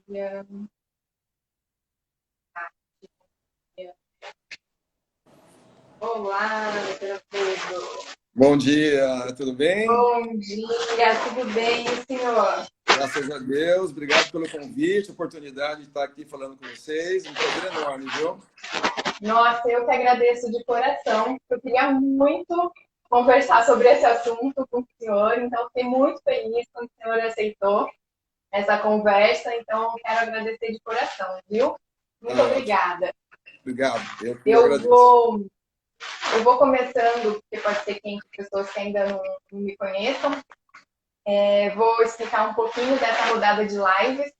dia. Olá, doutora Pedro. Bom dia, tudo bem? Bom dia, tudo bem, senhor? Graças a Deus, obrigado pelo convite, oportunidade de estar aqui falando com vocês. Um prazer enorme, viu? Nossa, eu que agradeço de coração. Eu queria muito conversar sobre esse assunto com o senhor, então fiquei muito feliz quando o senhor aceitou essa conversa, então quero agradecer de coração, viu? Muito Ah, ótimo, obrigada. obrigado. Eu que Eu agradeço. vou, eu vou começando, porque pode ser que tem pessoas que ainda não me conheçam. Vou explicar um pouquinho dessa rodada de lives,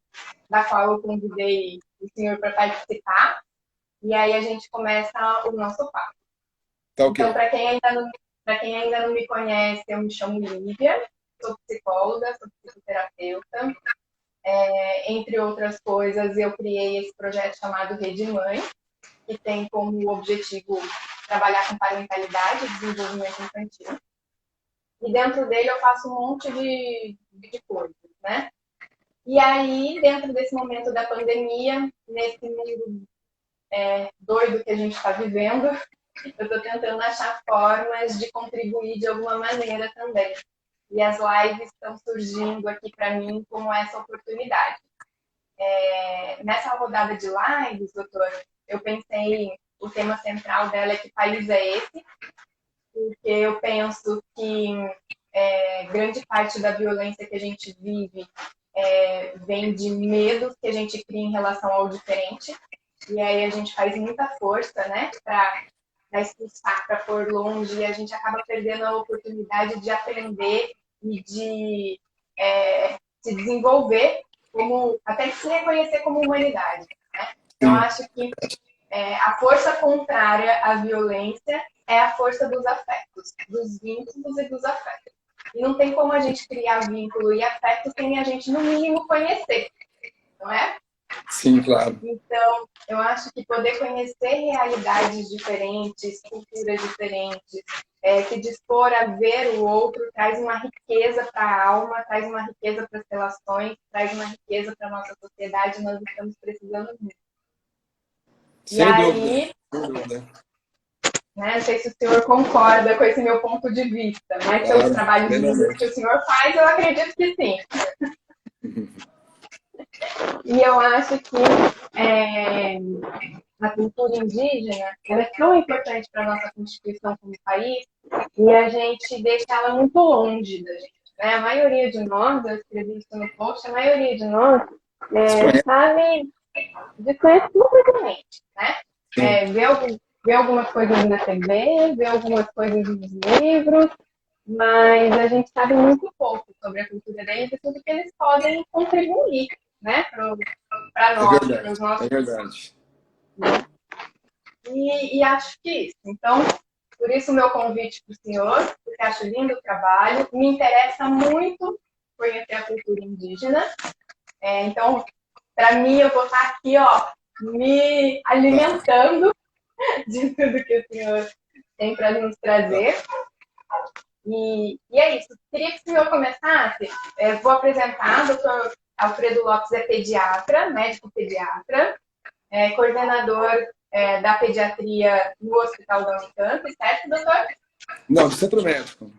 da qual eu convidei o senhor para participar, e aí a gente começa o nosso papo. Tá ok. Então, para quem ainda não me conhece, eu me chamo Lívia, sou psicóloga, sou psicoterapeuta. Entre outras coisas, eu criei esse projeto chamado Rede Mãe, que tem como objetivo trabalhar com parentalidade e desenvolvimento infantil. E dentro dele eu faço um monte de coisas, né? E aí, dentro desse momento da pandemia, nesse mundo doido que a gente está vivendo, eu estou tentando achar formas de contribuir de alguma maneira também. E as lives estão surgindo aqui para mim como essa oportunidade. Nessa rodada de lives, doutor, eu pensei, o tema central dela é que país é esse? Porque eu penso que grande parte da violência que a gente vive vem de medos que a gente cria em relação ao diferente. E aí a gente faz muita força, né, para expulsar, para pôr longe, e a gente acaba perdendo a oportunidade de aprender e de se desenvolver, como, até de se reconhecer como humanidade. Né? Então, Sim, acho que a força contrária à violência é a força dos afetos, dos vínculos e dos afetos. E não tem como a gente criar vínculo e afeto sem a gente, no mínimo, conhecer, não é? sim, claro. Então, eu acho que poder conhecer realidades diferentes, culturas diferentes, se dispor a ver o outro, traz uma riqueza para a alma, traz uma riqueza para as relações, traz uma riqueza para a nossa sociedade, nós estamos precisando muito. E Sem dúvida, aí, sem dúvida. né, não sei se o senhor concorda com esse meu ponto de vista, mas pelos Claro, trabalhos lindos que plenamente. o senhor faz, eu acredito que sim. E eu acho que a cultura indígena ela é tão importante para a nossa Constituição como país e a gente deixa ela muito longe da gente. Né? A maioria de nós, eu escrevi isso no post, a maioria de nós Desconhece, sabe, desconhece completamente. Né? sim. Vê algumas coisas na TV, vê algumas coisas nos livros, mas a gente sabe muito pouco sobre a cultura deles e tudo que eles podem contribuir, né, para É nós, para verdade, os nossos. é verdade. E acho que isso. Então, por isso o meu convite para o senhor, porque acho lindo o trabalho, me interessa muito conhecer a cultura indígena. Então, para mim, eu vou estar aqui, ó, me Tá, alimentando de tudo que o senhor tem para nos tá. trazer. E é isso. Queria que o senhor começasse. Vou apresentar. O doutor Alfredo Lopes é pediatra, médico pediatra, coordenador da pediatria no Hospital da Unicamp, certo, doutor? Não, do centro médico.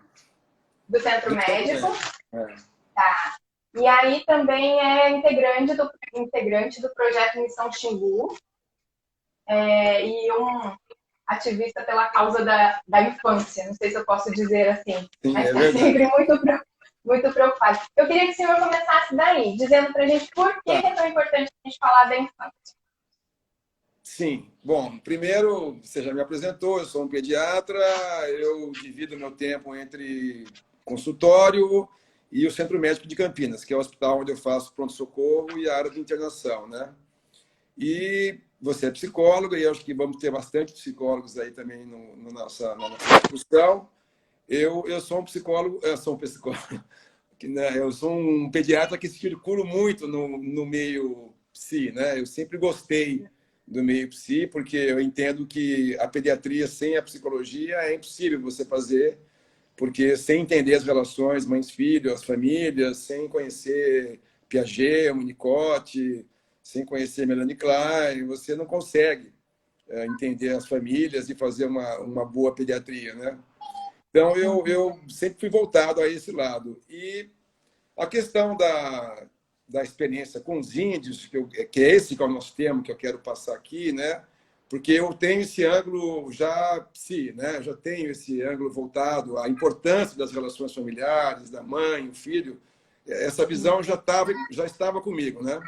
Do Centro Do centro Médico. médico. É. Tá. E aí também é integrante do projeto Missão Xingu e um ativista pela causa da infância, não sei se eu posso dizer assim, Sim, mas é está sempre verdade. muito preocupado. Eu queria que o senhor começasse daí, dizendo para a gente por que Tá. é tão importante a gente falar da infância. Sim. Bom, primeiro, você já me apresentou, eu sou um pediatra, eu divido meu tempo entre consultório e o Centro Médico de Campinas, que é o hospital onde eu faço pronto-socorro e a área de internação, né? E você é psicólogo, e eu acho que vamos ter bastante psicólogos aí também na nossa discussão. Eu sou um psicólogo, eu sou um psicólogo, né? Eu sou um pediatra que circulo muito no meio psi, né? Eu sempre gostei do meio psi, porque eu entendo que a pediatria sem a psicologia é impossível você fazer, porque sem entender as relações mães-filhos, as famílias, sem conhecer Piaget, Winnicott, sem conhecer Melanie Klein, você não consegue entender as famílias e fazer uma boa pediatria, né? Então, eu sempre fui voltado a esse lado. E a questão da experiência com os índios, que é esse que é o nosso tema, que eu quero passar aqui, né? Porque eu tenho esse ângulo já psi, né? Já tenho esse ângulo voltado à importância das relações familiares, da mãe, o filho. Essa visão já estava comigo, né?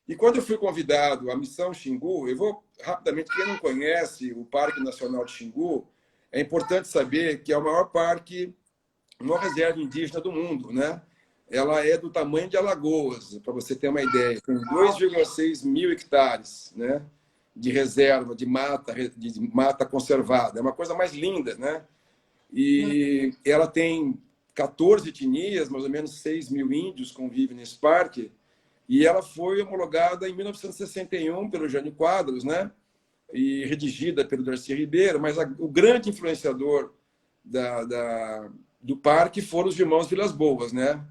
E quando eu fui convidado à Missão Xingu, eu vou rapidamente, quem não conhece o Parque Nacional de Xingu, é importante saber que é o maior parque, a maior reserva indígena do mundo, né? Ela é do tamanho de Alagoas, para você ter uma ideia. Tem 2,6 mil hectares, né? De reserva, de mata conservada. É uma coisa mais linda, né? E ela tem 14 etnias, mais ou menos 6 mil índios convivem nesse parque. E ela foi homologada em 1961 pelo Jânio Quadros, né? E redigida pelo Darcy Ribeiro, mas o grande influenciador do parque foram os irmãos Vilas Boas, né?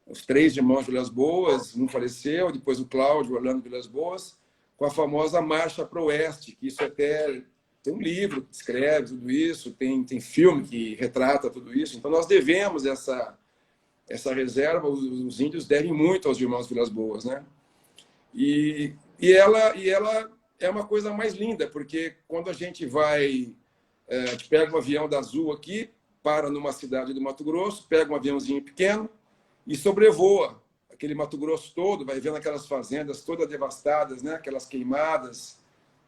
Os 3 irmãos Vilas Boas, um faleceu, depois o Cláudio Orlando Vilas Boas, com a famosa Marcha para o Oeste, que isso até tem um livro que descreve tudo isso, tem filme que retrata tudo isso. Então, nós devemos essa reserva, os índios devem muito aos irmãos Vilas Boas, né? E ela é uma coisa mais linda, porque quando a gente pega um avião da Azul aqui, para numa cidade do Mato Grosso, pega um aviãozinho pequeno e sobrevoa aquele Mato Grosso todo, vai vendo aquelas fazendas todas devastadas, né? Aquelas queimadas,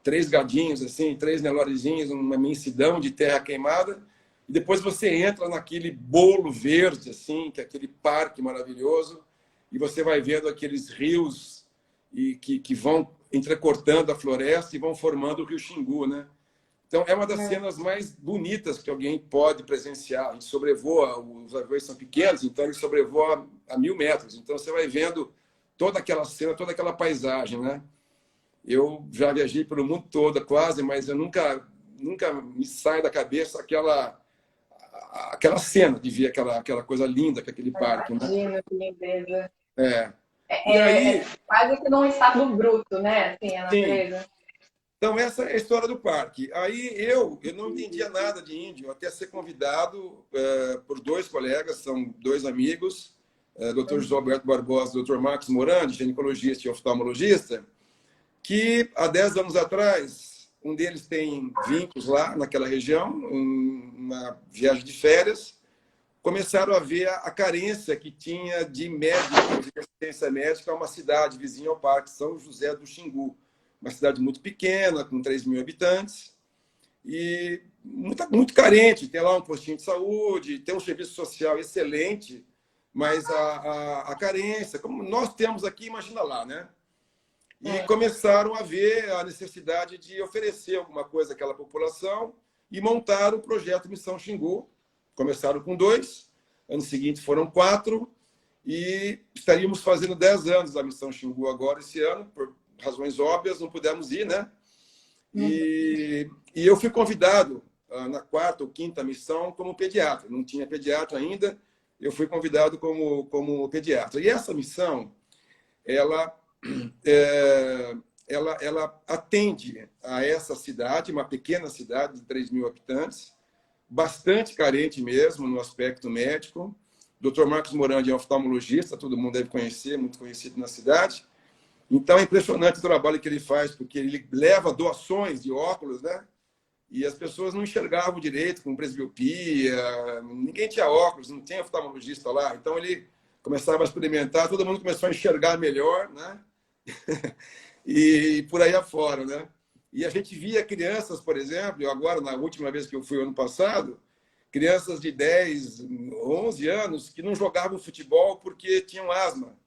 3 gadinhos, assim, 3 Nelorezinhos, uma imensidão de terra queimada. E depois você entra naquele bolo verde, assim, que é aquele parque maravilhoso, e você vai vendo aqueles rios que vão entrecortando a floresta e vão formando o Rio Xingu, né? Então, é uma das cenas mais bonitas que alguém pode presenciar. A gente sobrevoa, os aviões são pequenos, então ele sobrevoa a 1.000 metros. Então, você vai vendo toda aquela cena, toda aquela paisagem, né? Eu já viajei pelo mundo todo, quase, mas eu nunca me sai da cabeça aquela cena de ver aquela coisa linda que é aquele parque, né? Imagina, que lindeza. E aí, quase que num estado bruto, né? Assim, a natureza. Então, essa é a história do parque. Aí eu não entendia nada de índio, até ser convidado por 2 colegas, são 2 amigos, Dr. José Alberto Barbosa e Dr. Marcos Morandi, ginecologista e oftalmologista, que há 10 anos atrás, um deles tem vínculos lá naquela região, uma viagem de férias, começaram a ver a carência que tinha de médicos, de assistência médica a uma cidade vizinha ao Parque São José do Xingu, uma cidade muito pequena, com 3 mil habitantes, e muito carente. Tem lá um postinho de saúde, tem um serviço social excelente, mas a carência, como nós temos aqui, imagina lá, né? E começaram a ver a necessidade de oferecer alguma coisa àquela população e montaram o projeto Missão Xingu. Começaram com 2, ano seguinte foram 4, e estaríamos fazendo 10 anos da Missão Xingu agora, esse ano, por razões óbvias, não pudemos ir, né? E eu fui convidado na 4ª ou 5ª missão como pediatra. Não tinha pediatra ainda, eu fui convidado como pediatra. E essa missão, ela atende a essa cidade, uma pequena cidade de 3 mil habitantes, bastante carente mesmo no aspecto médico. O Dr. Marcos Morandi é oftalmologista, todo mundo deve conhecer, muito conhecido na cidade. Então, é impressionante o trabalho que ele faz, porque ele leva doações de óculos, né? E as pessoas não enxergavam direito, com presbiopia, ninguém tinha óculos, não tinha oftalmologista lá. Então, ele começava a experimentar, todo mundo começou a enxergar melhor, né? E por aí afora, né? E a gente via crianças, por exemplo, agora, na última vez que eu fui ano passado, crianças de 10, 11 anos que não jogavam futebol porque tinham asma.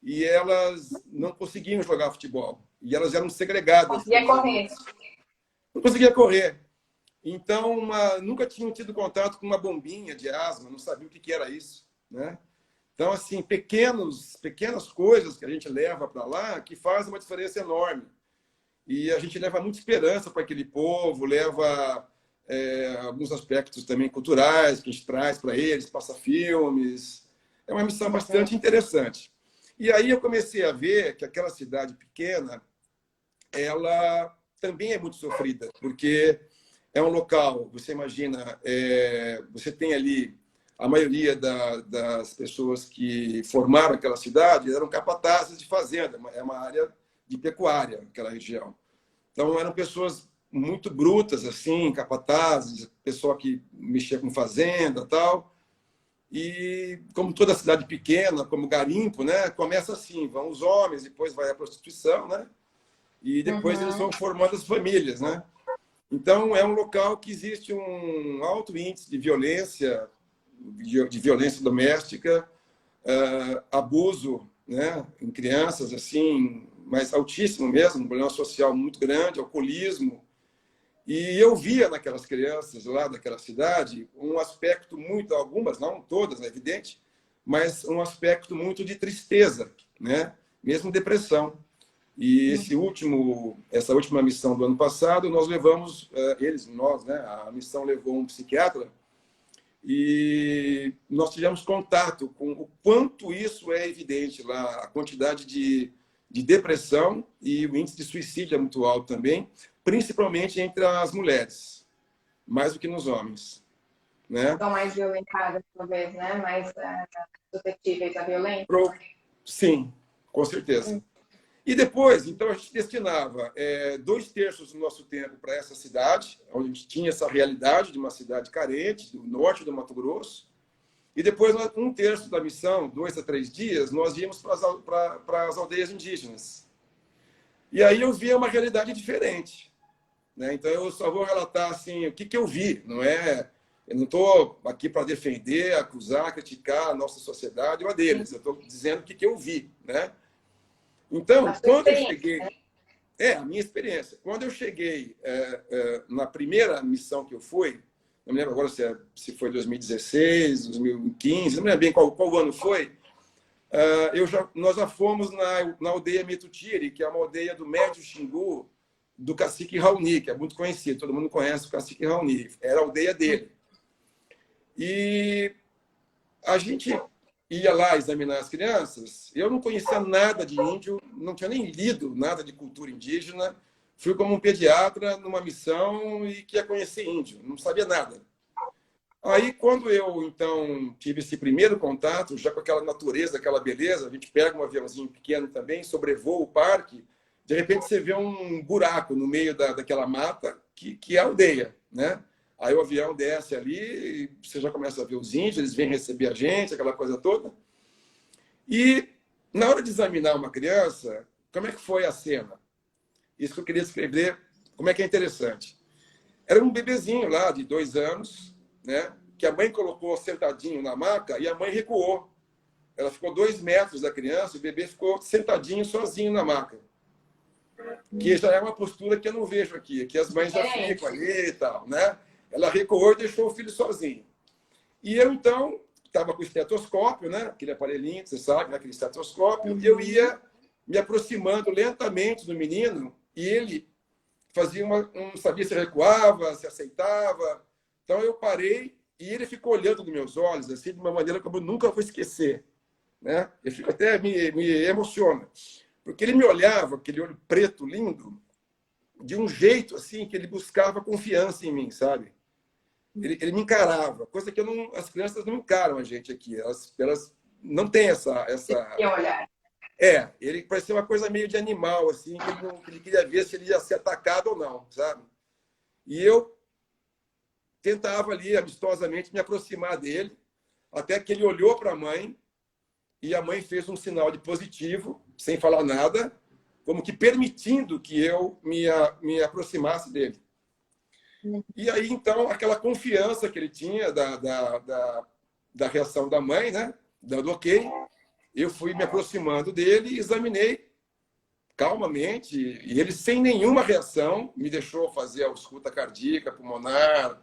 E elas não conseguiam jogar futebol. E elas eram segregadas. Não conseguia correr. Não conseguia correr. Então, nunca tinham tido contato com uma bombinha de asma, não sabiam o que era isso, né? Então, assim, pequenas coisas que a gente leva para lá que fazem uma diferença enorme. E a gente leva muita esperança para aquele povo, leva alguns aspectos também culturais que a gente traz para eles, passa filmes. É uma missão bastante interessante. E aí eu comecei a ver que aquela cidade pequena, ela também é muito sofrida, porque é um local, você imagina, você tem ali a maioria das pessoas que formaram aquela cidade eram capatazes de fazenda, é uma área de pecuária, aquela região. Então eram pessoas muito brutas, assim, capatazes, pessoal que mexia com fazenda, tal. E como toda cidade pequena, como garimpo, né, começa assim, vão os homens, depois vai a prostituição, né? E depois eles vão formando as famílias, né? Então é um local que existe um alto índice de violência doméstica, abuso, né, em crianças, assim, mas altíssimo mesmo, um problema social muito grande, alcoolismo. E eu via naquelas crianças lá daquela cidade um aspecto muito, algumas, não todas, é evidente, mas um aspecto muito de tristeza, né? Mesmo depressão. E essa última missão do ano passado, nós levamos, nós, né? A missão levou um psiquiatra e nós tivemos contato com o quanto isso é evidente lá, a quantidade de depressão e o índice de suicídio é muito alto também, principalmente entre as mulheres, mais do que nos homens, né? São mais violentadas, talvez, né? Mais suscetíveis à violência. Sim, com certeza. E depois, então, a gente destinava 2/3 do nosso tempo para essa cidade, onde a gente tinha essa realidade de uma cidade carente, do norte do Mato Grosso. E depois, 1/3 da missão, 2 a 3 dias, nós íamos para as aldeias indígenas. E aí eu via uma realidade diferente, né? Então, eu só vou relatar assim, o que eu vi. Eu não estou aqui para defender, acusar, criticar a nossa sociedade ou a deles. Eu estou dizendo o que eu vi, né? Então, quando eu cheguei... a minha experiência. Quando eu cheguei na primeira missão que eu fui, não me lembro agora se foi 2016, 2015, não me lembro bem qual ano foi, nós já fomos na aldeia Metutiri, que é uma aldeia do Médio Xingu, do cacique Raoni, que é muito conhecido, todo mundo conhece o cacique Raoni, era a aldeia dele. E a gente ia lá examinar as crianças, eu não conhecia nada de índio, não tinha nem lido nada de cultura indígena, fui como um pediatra numa missão e que ia conhecer índio, não sabia nada. Aí, quando eu, então, tive esse primeiro contato, já com aquela natureza, aquela beleza, a gente pega um aviãozinho pequeno também, sobrevoa o parque, de repente você vê um buraco no meio daquela mata, que é a aldeia, né? Aí o avião desce ali, e você já começa a ver os índios, eles vêm receber a gente, aquela coisa toda. E, na hora de examinar uma criança, como é que foi a cena? Isso que eu queria escrever, como é que é interessante. Era um bebezinho lá, de 2 anos, né? Que a mãe colocou sentadinho na maca e a mãe recuou. Ela ficou 2 metros da criança, o bebê ficou sentadinho, sozinho na maca. Que já é uma postura que eu não vejo aqui, que as mães já ficam ali e tal, né? Ela recuou e deixou o filho sozinho. E eu, então, estava com o estetoscópio, né? Aquele aparelhinho, você sabe, né? Aquele estetoscópio, e eu ia me aproximando lentamente do menino e ele fazia não sabia se recuava, se aceitava. Então eu parei e ele ficou olhando nos meus olhos, assim, de uma maneira como eu nunca vou esquecer, né? Eu fico até me emociona, porque ele me olhava, aquele olho preto lindo, de um jeito assim que ele buscava confiança em mim, sabe? Ele me encarava, coisa que as crianças não encaram a gente aqui. Elas não têm essa... olhar. Ele parecia uma coisa meio de animal, assim, que ele queria ver se ele ia ser atacado ou não, sabe? E eu tentava ali, amistosamente, me aproximar dele, até que ele olhou para a mãe e a mãe fez um sinal de positivo, sem falar nada, como que permitindo que eu me aproximasse dele. E aí, então, aquela confiança que ele tinha da reação da mãe, né? Dando ok, eu fui me aproximando dele e examinei calmamente, e ele, sem nenhuma reação, me deixou fazer a escuta cardíaca, pulmonar,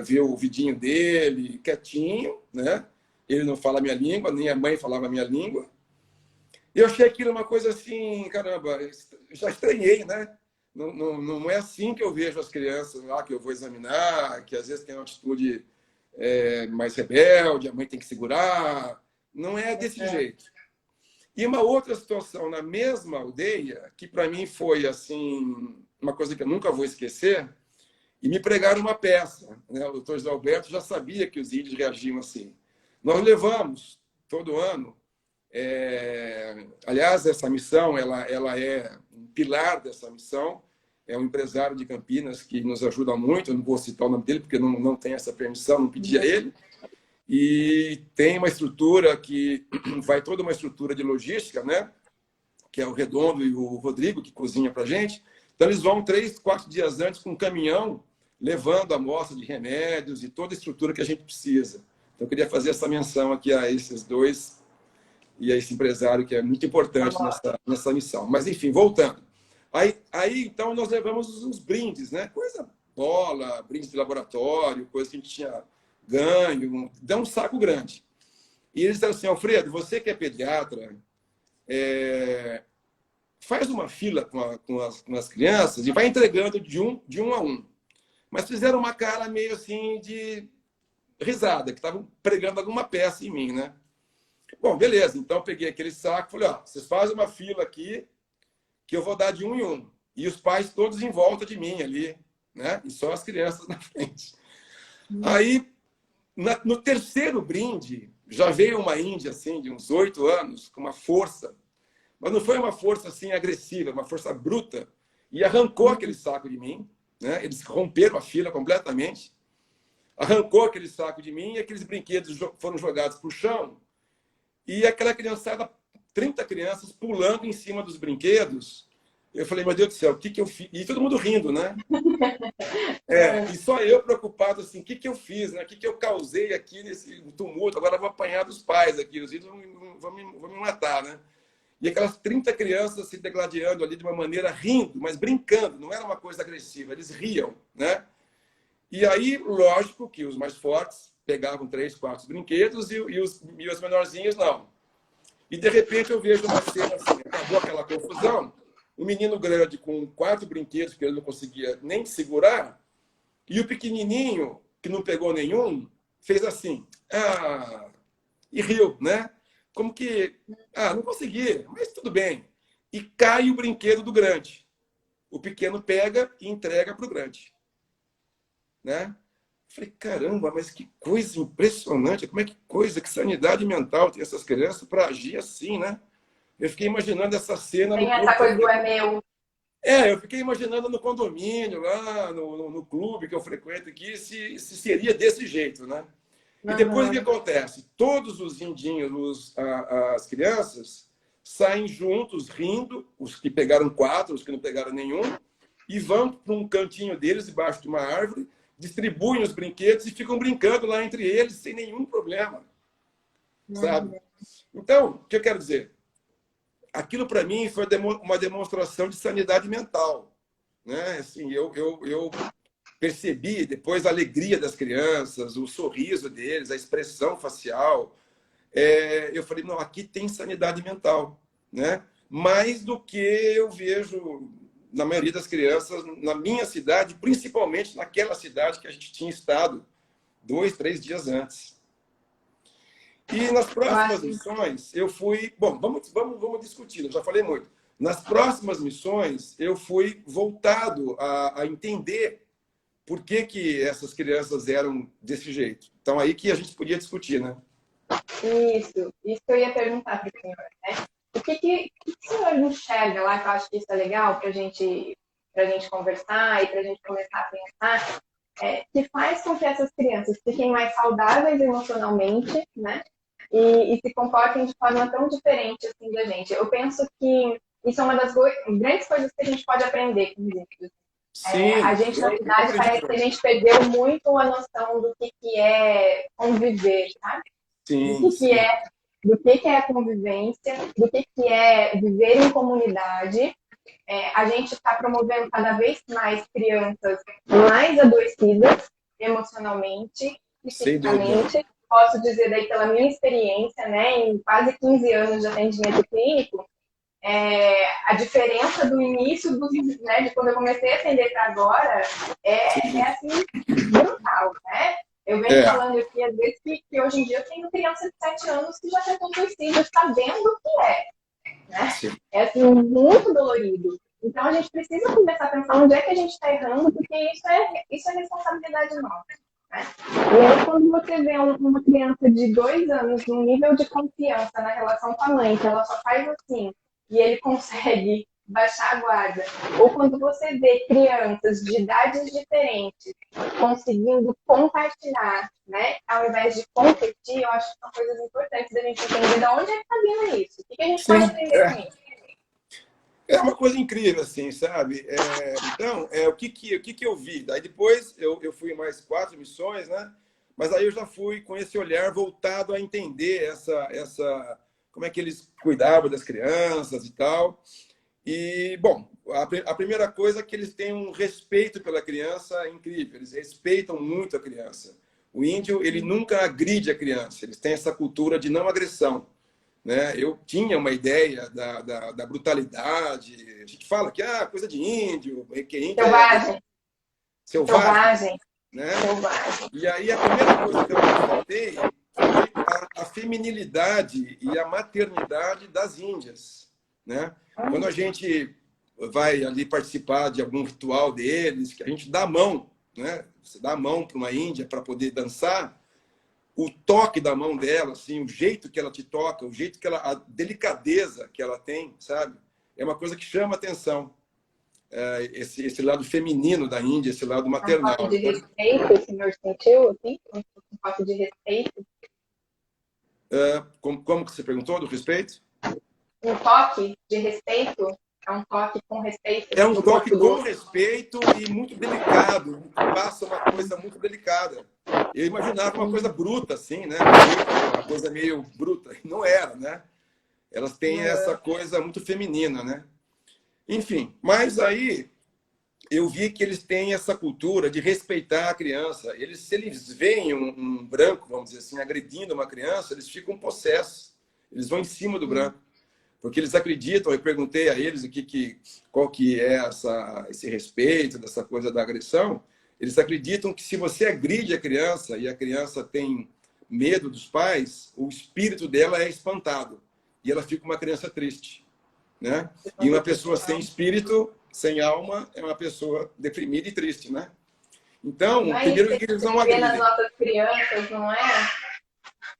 ver o vidinho dele, quietinho, né? Ele não fala a minha língua, nem a mãe falava a minha língua. E eu achei aquilo uma coisa assim, caramba, já estranhei, né? Não é assim que eu vejo as crianças lá que eu vou examinar, que às vezes tem uma atitude mais rebelde, a mãe tem que segurar. Não é desse jeito. E uma outra situação na mesma aldeia, que para mim foi assim uma coisa que eu nunca vou esquecer, e me pregaram uma peça. Né? O doutor José Alberto já sabia que os índios reagiam assim. Nós levamos, todo ano, aliás, essa missão ela é um pilar dessa missão, é um empresário de Campinas que nos ajuda muito, eu não vou citar o nome dele porque não tem essa permissão, não pedi a ele, e tem uma estrutura que vai toda uma estrutura de logística, né? Que é o Redondo e o Rodrigo, que cozinha para a gente. Então, eles vão 3, 4 dias antes com um caminhão, levando a amostra de remédios e toda a estrutura que a gente precisa. Então, eu queria fazer essa menção aqui a esses dois e a esse empresário, que é muito importante nessa missão. Mas, enfim, voltando. Aí, então, nós levamos uns brindes, né? Coisa, bola, brindes de laboratório, coisa que a gente tinha ganho, dá um saco grande. E eles disseram assim, Alfredo, você que é pediatra, faz uma fila com as crianças e vai entregando de um a um. Mas fizeram uma cara meio assim de risada, que estavam pregando alguma peça em mim, né? Bom, beleza. Então eu peguei aquele saco e falei, ó, vocês fazem uma fila aqui que eu vou dar de um em um. E os pais todos em volta de mim ali, né? E só as crianças na frente. Aí, no terceiro brinde, já veio uma índia, assim, de uns 8 anos, com uma força. Mas não foi uma força, assim, agressiva, uma força bruta. E arrancou aquele saco de mim, né? Eles romperam a fila completamente. Arrancou aquele saco de mim e aqueles brinquedos foram jogados para o chão. E aquela criançada, 30 crianças pulando em cima dos brinquedos. Eu falei, meu Deus do céu, o que que eu fiz? E todo mundo rindo, né? E só eu preocupado, assim, o que que eu fiz, né? O que que eu causei aqui nesse tumulto? Agora eu vou apanhar dos pais aqui, os índios vão me matar, né? E aquelas 30 crianças se degladiando ali de uma maneira rindo, mas brincando, não era uma coisa agressiva, eles riam, né? E aí, lógico que os mais fortes pegavam 3, 4 brinquedos e os menorzinhos não. E de repente eu vejo uma cena assim, acabou aquela confusão, o menino grande com 4 brinquedos que ele não conseguia nem segurar, e o pequenininho, que não pegou nenhum, fez assim, e riu, né? Como que, não consegui, mas tudo bem. E cai o brinquedo do grande. O pequeno pega e entrega para o grande. Né? Falei, caramba, mas que coisa impressionante, como é que coisa, que sanidade mental tem essas crianças para agir assim, né? Eu fiquei imaginando essa cena. Tem essa coisa do é meu. Eu fiquei imaginando no condomínio, lá no clube que eu frequento aqui, se seria desse jeito, né? E depois o que acontece? Todos os indinhos, as crianças, saem juntos, rindo, os que pegaram 4, os que não pegaram nenhum, e vão para um cantinho deles, debaixo de uma árvore, distribuem os brinquedos e ficam brincando lá entre eles sem nenhum problema. Sabe? Então, o que eu quero dizer? Aquilo para mim foi uma demonstração de sanidade mental. Né? Assim, eu percebi depois a alegria das crianças, o sorriso deles, a expressão facial. Eu falei, não, aqui tem sanidade mental. Né? Mais do que eu vejo na maioria das crianças, na minha cidade, principalmente naquela cidade que a gente tinha estado 2, 3 dias antes. E nas próximas missões, eu fui... Bom, vamos discutir, eu já falei muito. Nas próximas missões, eu fui voltado a entender por que essas crianças eram desse jeito. Então, aí que a gente podia discutir, né? Isso que eu ia perguntar para o senhor, né? O que o senhor enxerga lá, que eu acho que isso é legal para a gente conversar e para a gente começar a pensar, que faz com que essas crianças fiquem mais saudáveis emocionalmente, né? E se comportem de forma tão diferente assim da gente. Eu penso que isso é uma das grandes coisas que a gente pode aprender com os índios. A gente, na cidade, parece que a gente perdeu muito a noção do que é conviver, sabe? Sim, do que é a convivência, do que é viver em comunidade. A gente está promovendo cada vez mais crianças mais adoecidas emocionalmente, fisicamente. Posso dizer daí pela minha experiência, né, em quase 15 anos de atendimento clínico, a diferença do início, né, de quando eu comecei a atender para agora, assim, brutal, né? Eu venho falando aqui, às vezes, que hoje em dia eu tenho criança de 7 anos que já tentou suicídio, sabendo o que é. né? Sim. É assim, muito dolorido. Então a gente precisa começar a pensar onde é que a gente está errando, porque isso é responsabilidade nossa. Né? E aí, quando você vê uma criança de 2 anos num nível de confiança na relação com a mãe, que ela só faz assim, e ele consegue baixar a guarda, ou quando você vê crianças de idades diferentes conseguindo compartilhar, né, ao invés de competir, eu acho que são coisas importantes da gente entender de onde é que está vindo isso. O que a gente Sim, pode aprender com isso? é uma coisa incrível, assim, sabe? Então, o que eu vi? Daí depois eu fui em mais 4 missões, né? Mas aí eu já fui com esse olhar voltado a entender como é que eles cuidavam das crianças e tal. E, bom, a primeira coisa é que eles têm um respeito pela criança incrível. Eles respeitam muito a criança. O índio, ele nunca agride a criança. Eles têm essa cultura de não agressão. Né? Eu tinha uma ideia da brutalidade. A gente fala que coisa de índio, que índio selvagem. é selvagem. Né? Selvagem. E aí a primeira coisa que eu constatei foi a feminilidade e a maternidade das índias. Né? Quando a gente vai ali participar de algum ritual deles, que a gente dá a mão, né? Você dá a mão para uma índia para poder dançar, o toque da mão dela, assim, o jeito que ela te toca, o jeito que ela, a delicadeza que ela tem, sabe? É uma coisa que chama atenção. Esse lado feminino da Índia, esse lado maternal. Um toque de respeito, o senhor sentiu, assim? Um toque de respeito? Como que você perguntou do respeito? Um toque de respeito é um toque com respeito. É um toque com respeito e muito delicado, passa uma coisa muito delicada. Eu imaginava uma coisa bruta, assim, né? Uma coisa meio bruta. Não era, né? Elas têm essa coisa muito feminina, né? Enfim, mas aí eu vi que eles têm essa cultura de respeitar a criança. Se eles veem um branco, vamos dizer assim, agredindo uma criança, eles ficam possessos. Eles vão em cima do branco. Porque eles acreditam, eu perguntei a eles qual que é esse respeito, dessa coisa da agressão. Eles acreditam que se você agride a criança e a criança tem medo dos pais, o espírito dela é espantado. E ela fica uma criança triste. Né? E uma pessoa sem espírito, sem alma, é uma pessoa deprimida e triste. Né? Então, primeiro que eles não agridem. Nas nossas crianças, não é?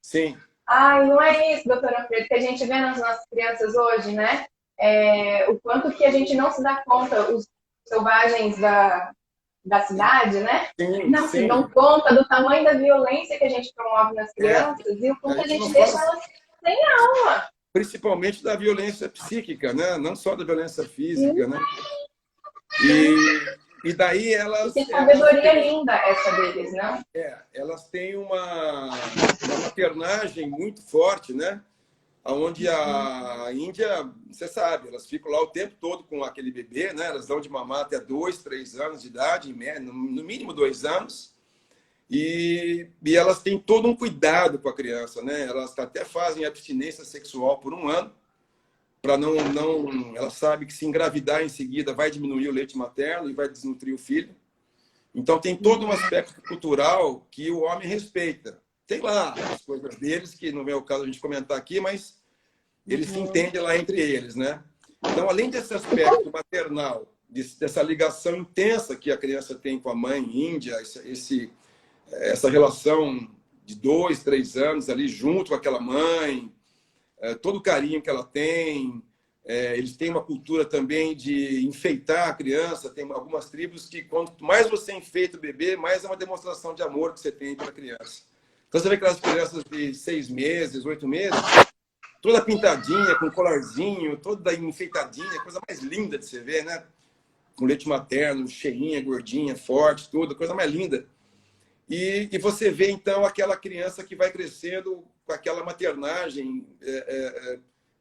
Sim. Ai, não é isso, doutora Freire, que a gente vê nas nossas crianças hoje, né? O quanto que a gente não se dá conta, os selvagens da cidade, né? Sim, não se dão conta do tamanho da violência que a gente promove nas crianças e o quanto a gente deixa elas sem alma. Principalmente da violência psíquica, né? Não só da violência física, né? E daí elas... Que sabedoria linda essa deles, não? Elas têm uma maternagem muito forte, né? Onde a Índia, você sabe, elas ficam lá o tempo todo com aquele bebê, né? Elas dão de mamar até 2, 3 anos de idade, no mínimo 2 anos. E elas têm todo um cuidado com a criança, né? Elas até fazem abstinência sexual por 1 ano, para não... Ela sabe que se engravidar em seguida vai diminuir o leite materno e vai desnutrir o filho. Então tem todo um aspecto cultural que o homem respeita. Tem lá as coisas deles, que não é o caso a gente comentar aqui, mas eles se entendem lá entre eles, né? Então, além desse aspecto maternal, dessa ligação intensa que a criança tem com a mãe índia, essa relação de 2, 3 anos ali junto com aquela mãe, todo o carinho que ela tem. Eles têm uma cultura também de enfeitar a criança. Tem algumas tribos que, quanto mais você enfeita o bebê, mais é uma demonstração de amor que você tem pela criança. Então, você vê aquelas crianças de 6 meses, 8 meses, toda pintadinha, com colarzinho, toda enfeitadinha, coisa mais linda de você ver, né? Com leite materno, cheinha, gordinha, forte, tudo, coisa mais linda. E você vê, então, aquela criança que vai crescendo com aquela maternagem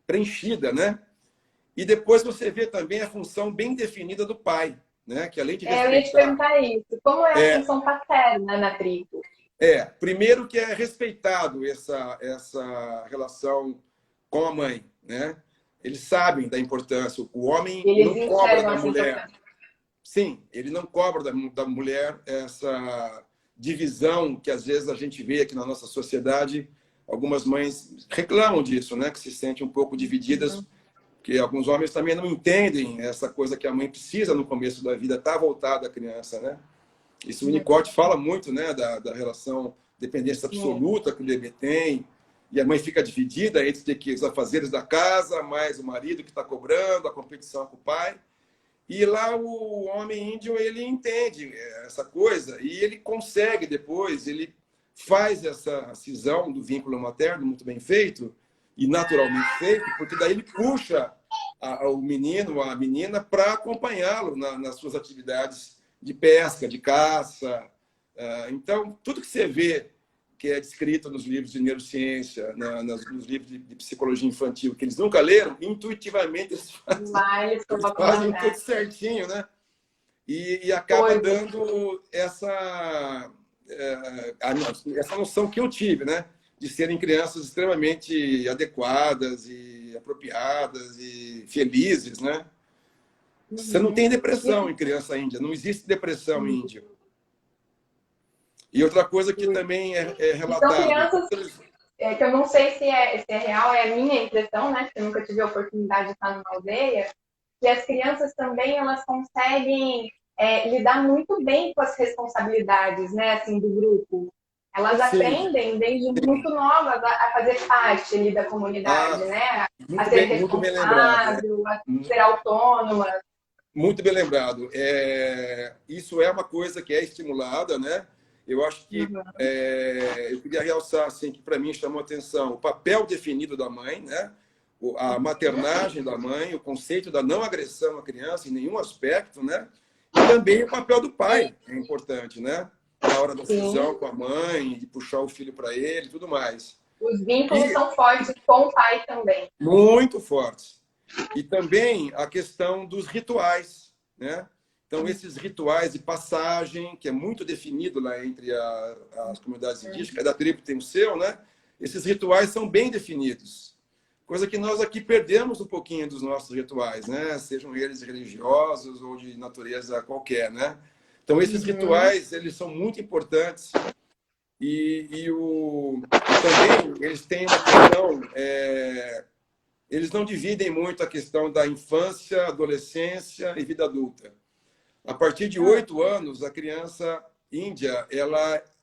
preenchida, né? E depois você vê também a função bem definida do pai, né? Que além de respeitar... Eu ia te perguntar isso. Como é a função paterna na tribo? Primeiro que é respeitado essa relação com a mãe, né? Eles sabem da importância. O homem não cobra da mulher. Sim, ele não cobra da mulher essa divisão que às vezes a gente vê aqui na nossa sociedade. Algumas mães reclamam disso, né? Que se sentem um pouco divididas Porque alguns homens também não entendem essa coisa que a mãe precisa no começo da vida, tá voltada à criança, né? Isso o Winnicott fala muito, né, da relação dependência absoluta que o bebê tem, e a mãe fica dividida entre ter que os afazeres da casa, mais o marido que está cobrando, a competição com o pai. E lá o homem índio, ele entende essa coisa e ele consegue depois, ele faz essa cisão do vínculo materno muito bem feito e naturalmente feito, porque daí ele puxa o menino, a menina, para acompanhá-lo nas suas atividades de pesca, de caça. Então, tudo que você vê que é descrito nos livros de neurociência, nos livros de psicologia infantil, que eles nunca leram, intuitivamente eles fazem tudo certinho, né? E acaba dando essa noção que eu tive, né? De serem crianças extremamente adequadas e apropriadas e felizes, né? Você não tem depressão em criança índia, não existe depressão índia. E outra coisa que também é relatado... São crianças que eu não sei se é real, é a minha impressão, né? Porque eu nunca tive a oportunidade de estar numa aldeia, que as crianças também, elas conseguem lidar muito bem com as responsabilidades, né? Assim, do grupo. Elas aprendem desde muito novas a fazer parte ali da comunidade, né? A ser responsável, a ser autônoma. Muito bem lembrado. Isso é uma coisa que é estimulada, né? Eu acho que eu queria realçar assim, que para mim chamou a atenção o papel definido da mãe, né? A maternagem da mãe, o conceito da não agressão à criança em nenhum aspecto, né? E também o papel do pai é importante, né? Na hora da decisão com a mãe, de puxar o filho para ele e tudo mais. Os vínculos são fortes com o pai também. Muito fortes. E também a questão dos rituais, né? Então, esses rituais de passagem, que é muito definido lá entre as comunidades indígenas, cada tribo tem o seu, né? Esses rituais são bem definidos. Coisa que nós aqui perdemos um pouquinho dos nossos rituais, né? Sejam eles religiosos ou de natureza qualquer, né? Então, esses rituais, eles são muito importantes. E também, eles têm uma questão... eles não dividem muito a questão da infância, adolescência e vida adulta. A partir de 8 anos, a criança índia,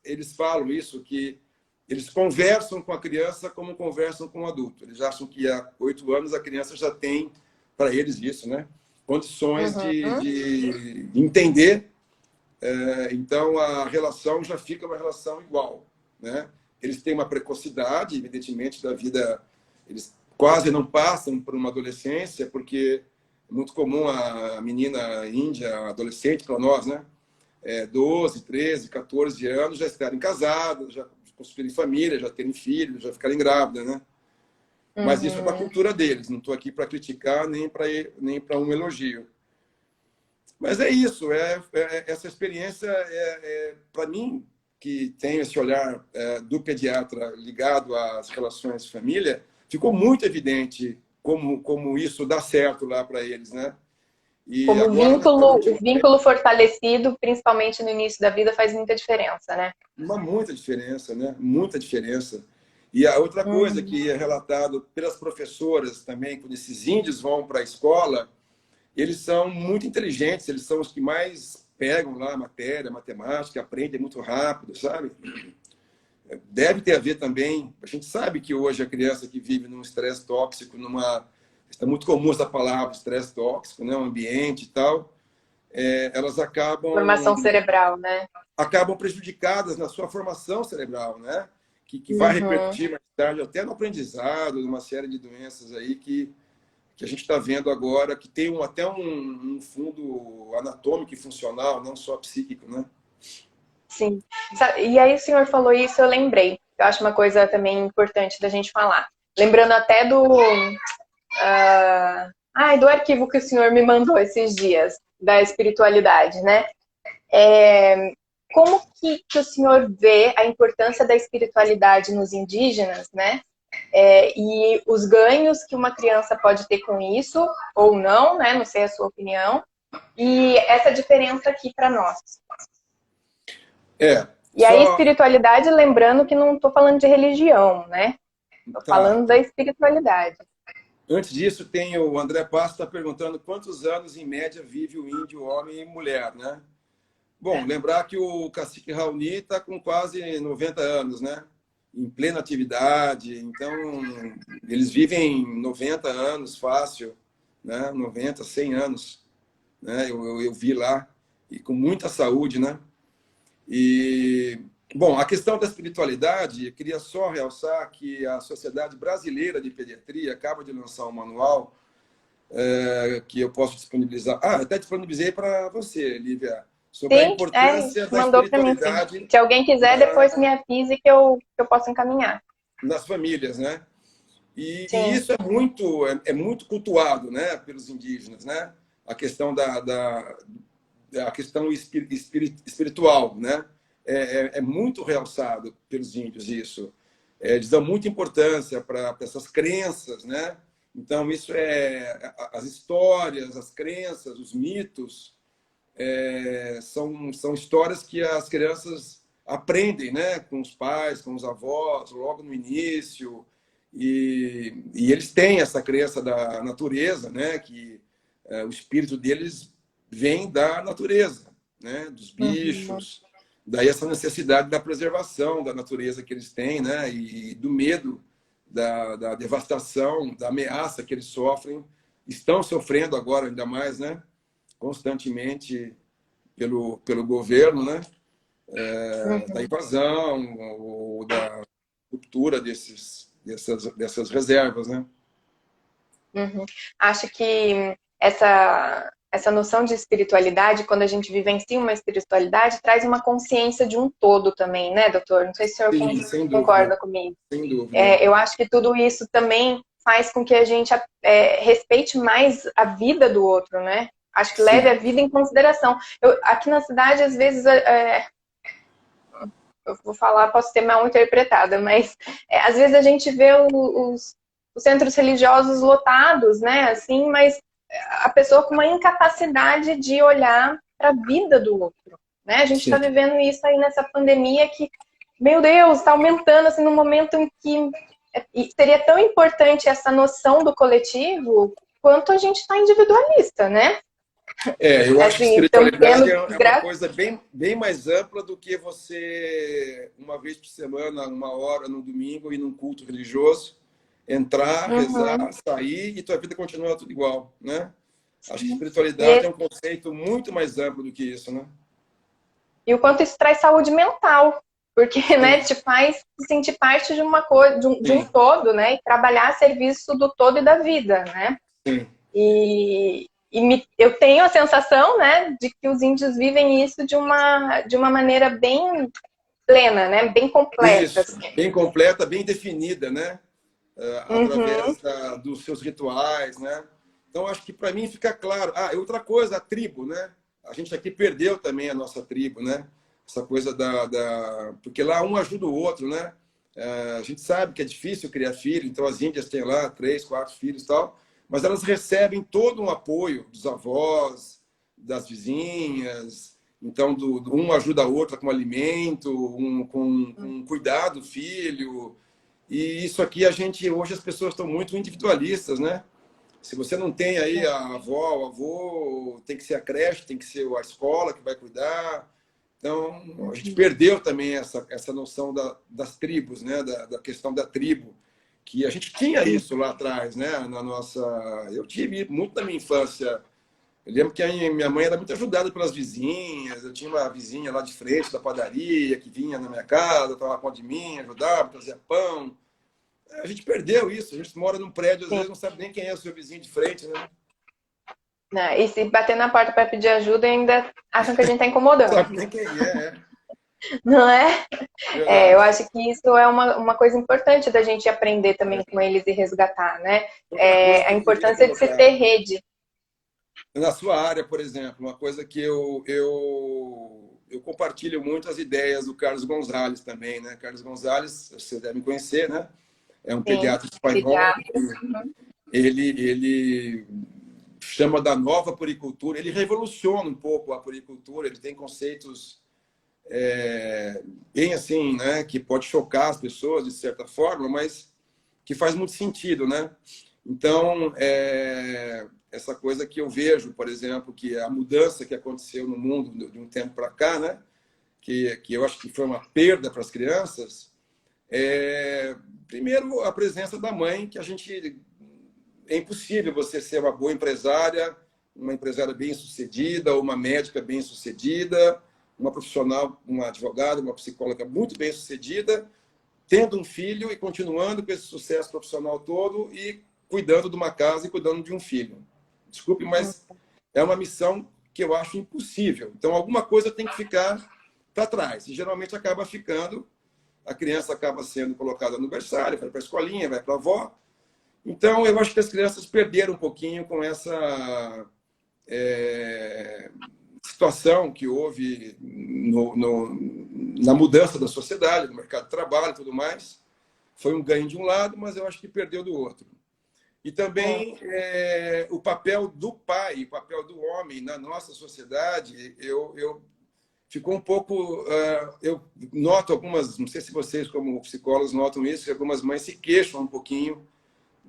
eles falam isso, que eles conversam com a criança como conversam com o adulto. Eles acham que há 8 anos a criança já tem, para eles isso, né? Condições de entender. Então, a relação já fica uma relação igual, né? Eles têm uma precocidade, evidentemente, da vida. Eles quase não passam por uma adolescência, porque é muito comum a menina índia, a adolescente para nós, né? 12, 13, 14 anos, já estarem casadas, já construírem família, já terem filhos, já ficarem grávidas, né? Mas isso é da cultura deles, não estou aqui para criticar nem para um elogio. Mas é isso, essa experiência, para mim, que tenho esse olhar do pediatra ligado às relações de família, ficou muito evidente como isso dá certo lá para eles, né? E como agora, o vínculo fortalecido, principalmente no início da vida, faz muita diferença, né? Muita diferença, né? Muita diferença. E a outra coisa que é relatado pelas professoras também, quando esses índios vão para a escola, eles são muito inteligentes, eles são os que mais pegam lá a matéria, matemática, aprendem muito rápido, sabe? Deve ter a ver também, a gente sabe que hoje a criança que vive num estresse tóxico, está muito comum essa palavra, estresse tóxico, né? Um ambiente e tal, elas acabam... Formação cerebral, né? Acabam prejudicadas na sua formação cerebral, né? Que vai repercutir mais tarde até no aprendizado, numa série de doenças aí que a gente está vendo agora, que tem até um fundo anatômico e funcional, não só psíquico, né? Sim. E aí o senhor falou isso, eu lembrei. Eu acho uma coisa também importante da gente falar. Lembrando até do arquivo que o senhor me mandou esses dias, da espiritualidade, né? Como que o senhor vê a importância da espiritualidade nos indígenas, né? E os ganhos que uma criança pode ter com isso, ou não, né? Não sei a sua opinião. E essa diferença aqui para nós. E aí, espiritualidade, lembrando que não estou falando de religião, né? Estou falando da espiritualidade. Antes disso, tem o André Passo está perguntando quantos anos, em média, vive o índio, homem e mulher, né? Bom, lembrar que o cacique Raoni está com quase 90 anos, né? Em plena atividade. Então, eles vivem 90 anos fácil, né? 90, 100 anos, né? Eu vi lá, e com muita saúde, né? E, bom, a questão da espiritualidade, eu queria só realçar que a Sociedade Brasileira de Pediatria acaba de lançar um manual que eu posso disponibilizar. Ah, até disponibilizei para você, Lívia, sobre a Sim, importância da mandou para mim, sim. espiritualidade Se alguém quiser, depois me avise que eu posso encaminhar. nas famílias, né? E Sim. isso é muito cultuado, né, pelos indígenas, né? A questão a questão espiritual, né? É muito realçado pelos índios isso. Eles dão muita importância para essas crenças, né? Então, isso as histórias, as crenças, os mitos, são histórias que as crianças aprendem, né? Com os pais, com os avós, logo no início. E eles têm essa crença da natureza, né? Que o espírito deles vem da natureza, né? Dos Uhum. bichos. Daí essa necessidade da preservação da natureza que eles têm, né? E do medo da devastação, da ameaça que eles sofrem, estão sofrendo agora ainda mais, né? Constantemente pelo governo, né? Da Uhum. invasão ou da ruptura dessas reservas, né? Uhum. Acho que essa noção de espiritualidade, quando a gente vivencia uma espiritualidade, traz uma consciência de um todo também, né, doutor? Não sei se o senhor Sim, sem dúvida, concorda comigo. sem dúvida. Eu acho que tudo isso também faz com que a gente respeite mais a vida do outro, né? Acho que leve Sim, a vida em consideração. Aqui na cidade, às vezes, eu vou falar, posso ser mal interpretada, mas às vezes a gente vê os centros religiosos lotados, né? Assim, mas a pessoa com uma incapacidade de olhar para a vida do outro, né? A gente está sim. vivendo isso aí nessa pandemia que, meu Deus, está aumentando assim no momento em que seria tão importante essa noção do coletivo quanto a gente está individualista, né? Eu acho que Assim, estamos espiritualidade tendo é uma coisa bem mais ampla do que você, uma vez por semana, uma hora no domingo, ir num culto religioso, entrar, rezar, Uhum. sair e tua vida continua tudo igual, né? Acho que E espiritualidade é um conceito muito mais amplo do que isso, né? E o quanto isso traz saúde mental, porque, né, Sim, te faz se sentir parte de uma coisa, de um sim, todo, né, e trabalhar a serviço do todo e da vida, né. sim. Eu tenho a sensação, né, de que os índios vivem isso de uma maneira bem plena, né, bem completa, Isso, assim. bem completa, bem definida, né? Uhum, Através dos seus rituais, né? Então, acho que para mim fica claro. Ah, e outra coisa, a tribo, né? A gente aqui perdeu também a nossa tribo, né? Essa coisa porque lá um ajuda o outro, né? A gente sabe que é difícil criar filho, então as índias têm lá 3, 4 filhos e tal, mas elas recebem todo um apoio dos avós, das vizinhas, então um ajuda a outra com alimento, com cuidado do filho, e isso aqui hoje as pessoas estão muito individualistas, né? Se você não tem aí a avó, o avô, tem que ser a creche, tem que ser a escola que vai cuidar. Então, a gente perdeu também essa noção das tribos, né? Da questão da tribo, que a gente tinha isso lá atrás, né? Eu tive muito na minha infância. Eu lembro que a minha mãe era muito ajudada pelas vizinhas. Eu tinha uma vizinha lá de frente da padaria que vinha na minha casa, tomava conta de mim, ajudava, trazia pão. A gente perdeu isso. A gente mora num prédio, às sim. vezes não sabe nem quem é o seu vizinho de frente, né? Né, e se bater na porta para pedir ajuda, ainda acham que a gente está Não incomodando, sabe nem quem é. não é? Eu Verdade. acho que isso é uma coisa importante da gente aprender também com eles e resgatar, né? Outra coisa A que eu queria importância de se colocar. ter rede. Na sua área, por exemplo, uma coisa que eu compartilho muito as ideias do Carlos Gonzalez também, né? Carlos Gonzalez, você deve conhecer, né? É um Sim, pediatra espanhol. pediatra. Uhum. Ele chama da nova puricultura. Ele revoluciona um pouco a puricultura. Ele tem conceitos bem assim, né? Que pode chocar as pessoas de certa forma, mas que faz muito sentido, né? Então, essa coisa que eu vejo, por exemplo, que a mudança que aconteceu no mundo de um tempo para cá, né? Que eu acho que foi uma perda para as crianças, primeiro, a presença da mãe, que a gente... É impossível você ser uma boa empresária, uma empresária bem-sucedida, ou uma médica bem-sucedida, uma profissional, uma advogada, uma psicóloga muito bem-sucedida, tendo um filho e continuando com esse sucesso profissional todo e cuidando de uma casa e cuidando de um filho. Desculpe, mas é uma missão que eu acho impossível. Então, alguma coisa tem que ficar para trás. E geralmente acaba ficando, a criança acaba sendo colocada no berçário, vai para a escolinha, vai para a avó. Então, eu acho que as crianças perderam um pouquinho com essa situação que houve na mudança da sociedade, do mercado de trabalho e tudo mais. Foi um ganho de um lado, mas eu acho que perdeu do outro. E também o papel do pai, o papel do homem na nossa sociedade, ficou um pouco... eu noto algumas, não sei se vocês como psicólogos notam isso, que algumas mães se queixam um pouquinho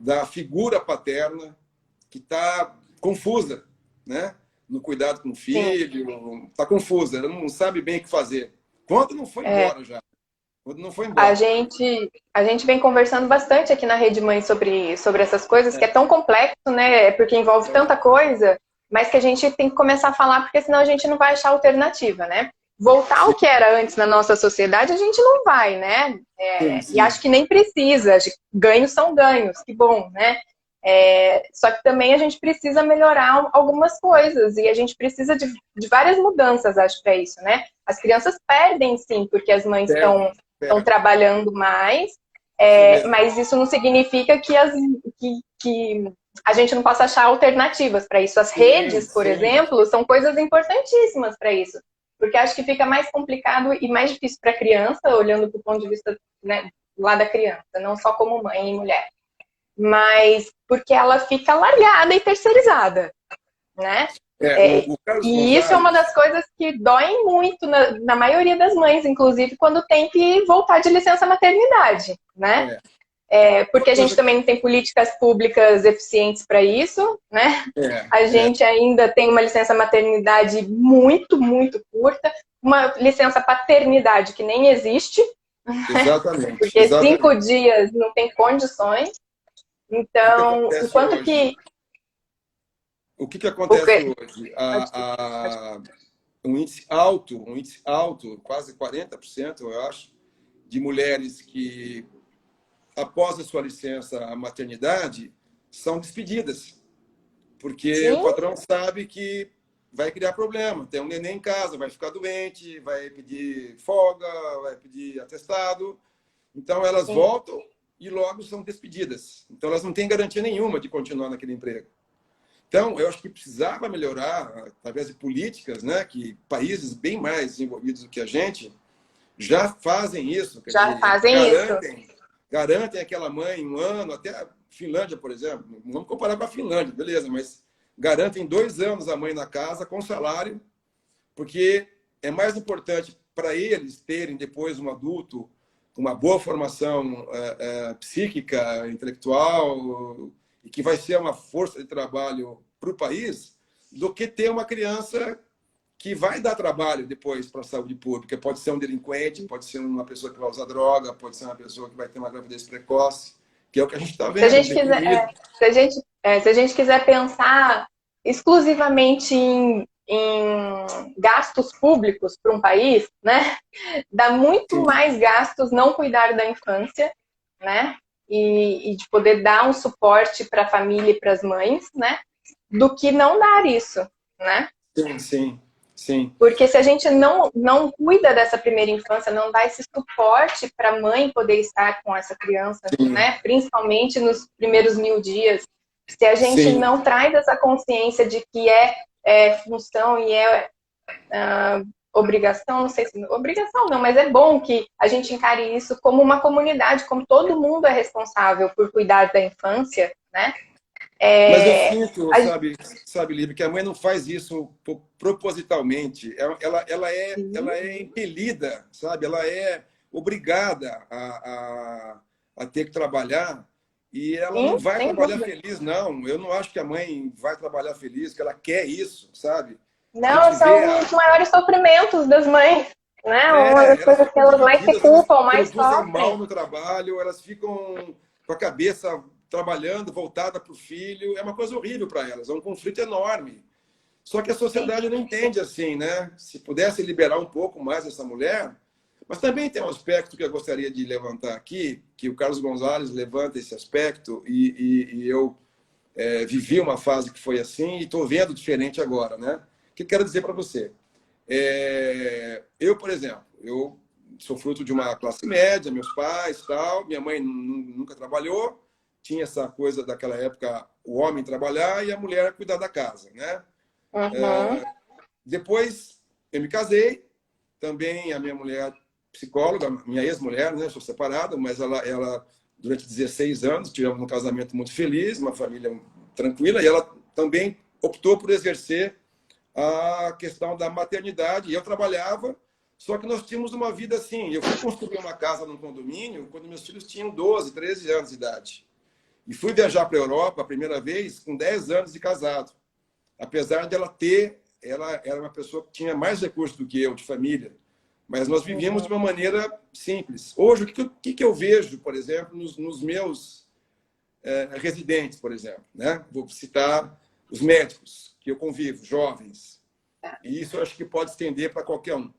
da figura paterna que está confusa, né? No cuidado com o filho, está confusa, ela não sabe bem o que fazer. Quando não foi embora já. Quando não foi embora. A gente vem conversando bastante aqui na Rede Mãe sobre essas coisas, que é tão complexo, né? Porque envolve tanta coisa, mas que a gente tem que começar a falar, porque senão a gente não vai achar alternativa, né? Voltar ao que era antes na nossa sociedade, a gente não vai, né? Sim. E acho que nem precisa. Ganhos são ganhos, que bom, né? Só que também a gente precisa melhorar algumas coisas e a gente precisa de várias mudanças, acho que é isso, né? As crianças perdem, sim, porque as mães estão trabalhando mais, mas isso não significa que a gente não possa achar alternativas para isso. As redes, por exemplo, são coisas importantíssimas para isso. Porque acho que fica mais complicado e mais difícil para a criança, olhando do ponto de vista, né, lá da criança, não só como mãe e mulher. Mas porque ela fica largada e terceirizada, né? E isso é uma das coisas que doem muito na maioria das mães, inclusive, quando tem que voltar de licença maternidade, né? Porque a gente também não tem políticas públicas eficientes para isso, né? A gente ainda tem uma licença maternidade muito, muito curta, uma licença paternidade que nem existe, Exatamente. Porque 5 dias não tem condições. Então, o quanto que... O que acontece hoje? Um índice alto, quase 40%, eu acho, de mulheres que, após a sua licença maternidade, são despedidas. Porque o patrão sabe que vai criar problema. Tem um neném em casa, vai ficar doente, vai pedir folga, vai pedir atestado. Então, elas voltam e logo são despedidas. Então, elas não têm garantia nenhuma de continuar naquele emprego. Então, eu acho que precisava melhorar, através de políticas, né, que países bem mais desenvolvidos do que a gente já fazem isso. Garantem aquela mãe um ano, até a Finlândia, por exemplo. Não vamos comparar com a Finlândia, beleza, mas garantem 2 anos a mãe na casa com salário, porque é mais importante para eles terem depois um adulto com uma boa formação psíquica, intelectual, e que vai ser uma força de trabalho para o país, do que ter uma criança que vai dar trabalho depois para a saúde pública. Pode ser um delinquente, pode ser uma pessoa que vai usar droga, pode ser uma pessoa que vai ter uma gravidez precoce, que é o que a gente está vendo. Se a gente quiser pensar exclusivamente em gastos públicos para um país, né? Dá muito mais gastos não cuidar da infância, né? E de poder dar um suporte para a família e para as mães, né? Do que não dar isso, né? Sim. Porque se a gente não cuida dessa primeira infância, não dá esse suporte para a mãe poder estar com essa criança, né? Principalmente nos primeiros 1000 dias, se a gente não traz essa consciência de que é função e obrigação, não sei se... Obrigação não, mas é bom que a gente encare isso como uma comunidade, como todo mundo é responsável por cuidar da infância, né? Mas eu sinto, sabe, Lívia, que a mãe não faz isso propositalmente. Ela é impelida, sabe? Ela é obrigada a ter que trabalhar E ela não Sim, vai sem trabalhar dúvida. feliz, não. Eu não acho que a mãe vai trabalhar feliz, que ela quer isso, sabe? A Não, gente vê são os maiores sofrimentos das mães, né? Uma das elas coisas que ficam elas mais se divididas, elas culpam, mais produzem mal sofrem. no trabalho, elas ficam com a cabeça trabalhando, voltada para o filho. É uma coisa horrível para elas, é um conflito enorme. Só que a Sim. sociedade não entende assim, né? Se pudesse liberar um pouco mais essa mulher. Mas também tem um aspecto que eu gostaria de levantar aqui, que o Carlos Gonzalez levanta esse aspecto, e eu vivi uma fase que foi assim, e estou vendo diferente agora, né? O que eu quero dizer para você? Eu, por exemplo, eu sou fruto de uma classe média, meus pais, tal, minha mãe nunca trabalhou, tinha essa coisa daquela época, o homem trabalhar e a mulher cuidar da casa, né? Uhum. Depois eu me casei, também a minha mulher psicóloga, minha ex-mulher, né? Sou separado, mas ela durante 16 anos tivemos um casamento muito feliz, uma família tranquila, e ela também optou por exercer a questão da maternidade. E eu trabalhava, só que nós tínhamos uma vida assim. Eu fui construir uma casa num condomínio quando meus filhos tinham 12, 13 anos de idade. E fui viajar para a Europa a primeira vez com 10 anos de casado. Apesar dela ter, ela era uma pessoa que tinha mais recursos do que eu, de família. Mas nós vivíamos Uhum. de uma maneira simples. Hoje, o que eu vejo, por exemplo, nos meus residentes, por exemplo, né? Vou citar os médicos que eu convivo, jovens. E isso eu acho que pode estender para qualquer um.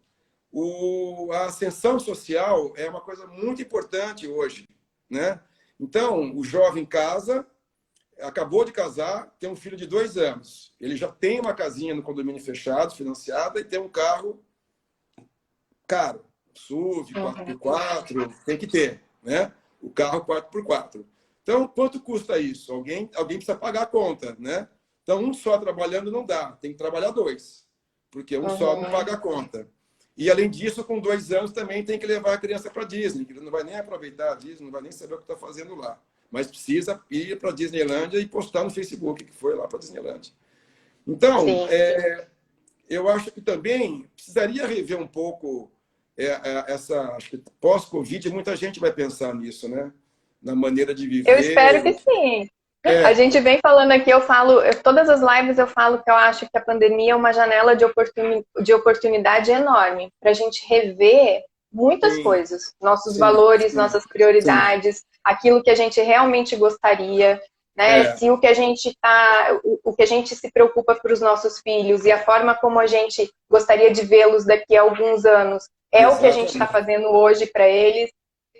A ascensão social é uma coisa muito importante hoje, né? Então, o jovem casa, acabou de casar, tem um filho de 2 anos. Ele já tem uma casinha no condomínio fechado, financiada, e tem um carro caro. SUV, Uhum. 4x4, tem que ter, né? O carro 4x4. Então, quanto custa isso? Alguém precisa pagar a conta, né? Então, um só trabalhando não dá, tem que trabalhar dois, porque um só não Uhum. paga a conta. E, além disso, com 2 anos também tem que levar a criança para a Disney, que ele não vai nem aproveitar a Disney, não vai nem saber o que está fazendo lá. Mas precisa ir para a Disneylândia e postar no Facebook que foi lá para a Disneylândia. Então, Sim. eu acho que também precisaria rever um pouco acho que pós-Covid, muita gente vai pensar nisso, né? Na maneira de Eu espero que viver. sim. A É, gente vem falando aqui, todas as lives eu falo que eu acho que a pandemia é uma janela de oportunidade enorme para a gente rever muitas sim, coisas, nossos sim, valores, sim, nossas sim. prioridades, aquilo que a gente realmente gostaria, né? É, Se o que a gente se preocupa para os nossos filhos e a forma como a gente gostaria de vê-los daqui a alguns anos é o que a gente está exatamente. fazendo hoje para eles.